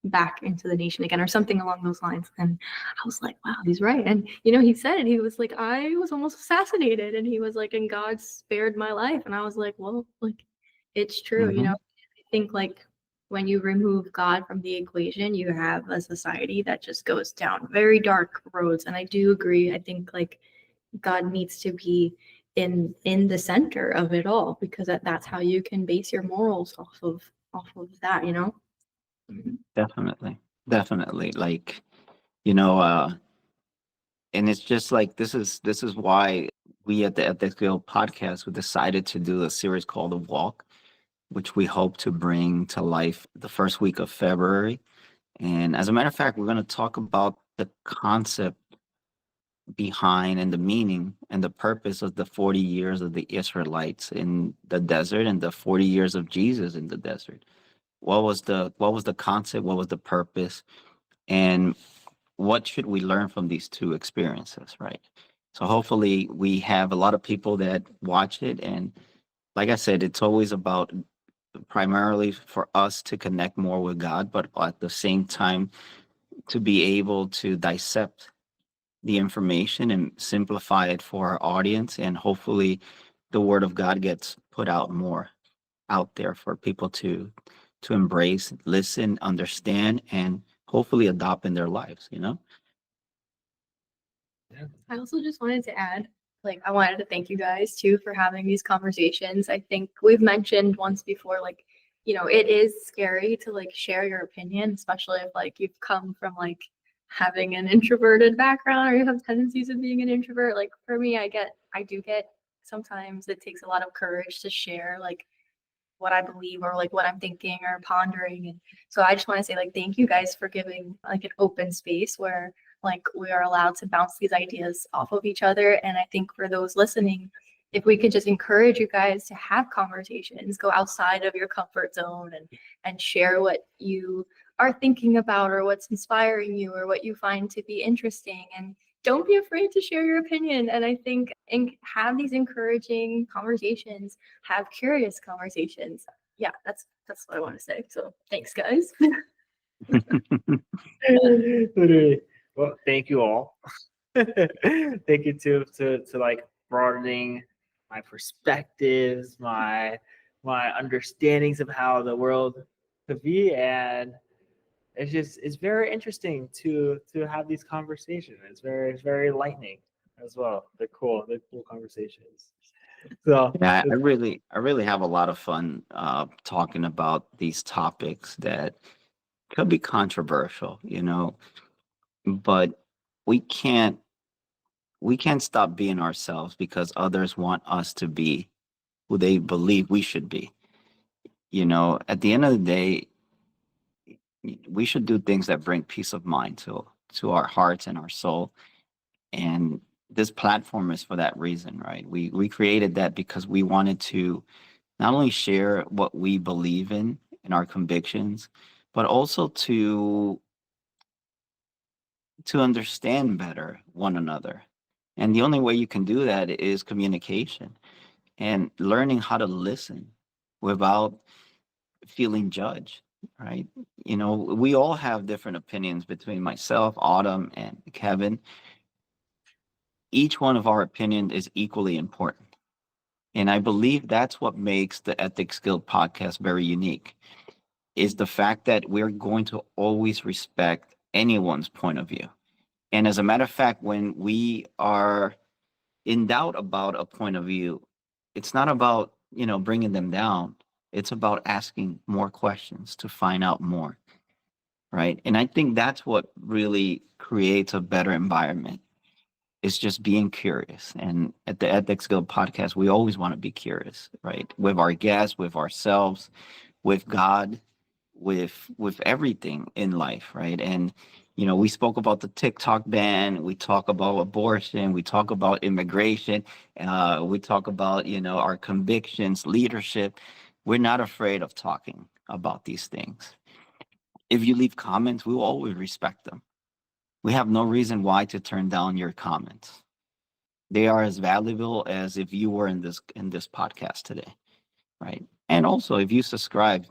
back into the nation again, or something along those lines. And I was like, wow, he's right. And he said it. He was like, I was almost assassinated, and he was like, and God spared my life. And I was like, well, like, it's true. Mhm. I think like when you remove God from the equation, you have a society that just goes down very dark roads. And I do agree. I think like God needs to be in the center of it all, because that's how you can base your morals off of that. Definitely. Definitely. Like, you know, and it's just like this is why we at the Ethics Guild podcast we decided to do a series called The Walk, which we hope to bring to life the first week of February. And as a matter of fact, we're going to talk about the concept behind and the meaning and the purpose of the 40 years of the Israelites in the desert and the 40 years of Jesus in the desert. What was the concept? What was the purpose? And what should we learn from these two experiences, right? So hopefully we have a lot of people that watch it. And like I said, it's always about primarily for us to connect more with God, but at the same time to be able to dissect the information and simplify it for our audience. And hopefully the word of God gets put out more out there for people to embrace, listen, understand, and hopefully adopt in their lives. I also just wanted to add, like, I wanted to thank you guys too for having these conversations. I think we've mentioned once before, like, it is scary to like share your opinion, especially if like you've come from like having an introverted background or you have tendencies of being an introvert. Like for me, I do get sometimes it takes a lot of courage to share like what I believe or like what I'm thinking or pondering. And so I just want to say like thank you guys for giving like an open space where like we are allowed to bounce these ideas off of each other. And I think for those listening, if we could just encourage you guys to have conversations, go outside of your comfort zone and share what you are thinking about or what's inspiring you or what you find to be interesting. And don't be afraid to share your opinion. And I think and have these encouraging conversations, have curious conversations. Yeah, that's what I want to say. So thanks, guys. Literally. Well, thank you all. Thank you to like broadening my perspectives, my understandings of how the world could be, and it's very interesting to have these conversations. It's very enlightening as well. They're cool conversations. So Yeah, I really have a lot of fun talking about these topics that could be controversial, but we can't we can't stop being ourselves because others want us to be who they believe we should be. At the end of the day, we should do things that bring peace of mind to our hearts and our soul. And this platform is for that reason, right? We created that because we wanted to not only share what we believe in our convictions, but also to understand better one another. And the only way you can do that is communication and learning how to listen without feeling judged, right? We all have different opinions between myself, Autumn, and Kevin. Each one of our opinion is equally important. And I believe that's what makes the Ethics Guild podcast very unique, is the fact that we're going to always respect anyone's point of view. And as a matter of fact, when we are in doubt about a point of view, it's not about, bringing them down. It's about asking more questions to find out more, right? And I think that's what really creates a better environment It's just being curious. And at the Ethics Guild podcast, we always want to be curious, right? With our guests, with ourselves, with God, with everything in life, right? And we spoke about the TikTok ban, we talk about abortion, we talk about immigration, we talk about our convictions, leadership. We're not afraid of talking about these things. If you leave comments, we will always respect them. We have no reason why to turn down your comments. They are as valuable as if you were in this podcast today, right? And also, if you subscribe,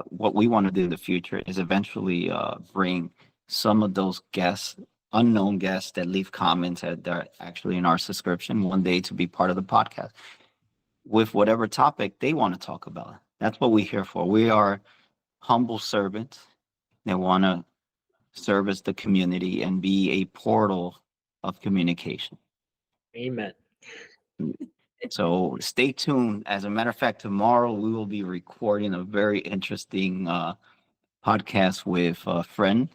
what we want to do in the future is eventually bring some of those guests, unknown guests that leave comments that are actually in our subscription one day to be part of the podcast with whatever topic they want to talk about. That's what we're here for. We are humble servants that want to service the community and be a portal of communication. Amen. So stay tuned. As a matter of fact, tomorrow we will be recording a very interesting podcast with a friend.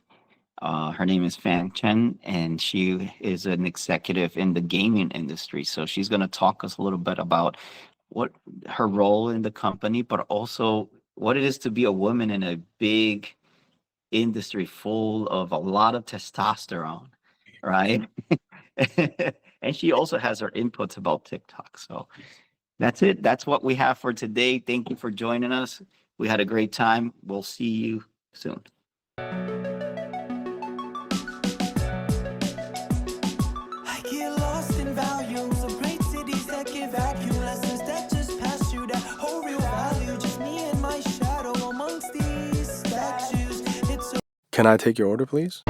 Her name is Fan Chen, and she is an executive in the gaming industry. So she's going to talk us a little bit about what her role in the company, but also what it is to be a woman in a big industry full of a lot of testosterone, right? And she also has her inputs about TikTok. So that's it. That's what we have for today. Thank you for joining us. We had a great time. We'll see you soon. I get lost in values of great cities that give vacuum lessons that just pass you that whole real value. Just me and my shadow amongst these statues. It's Can I take your order, please?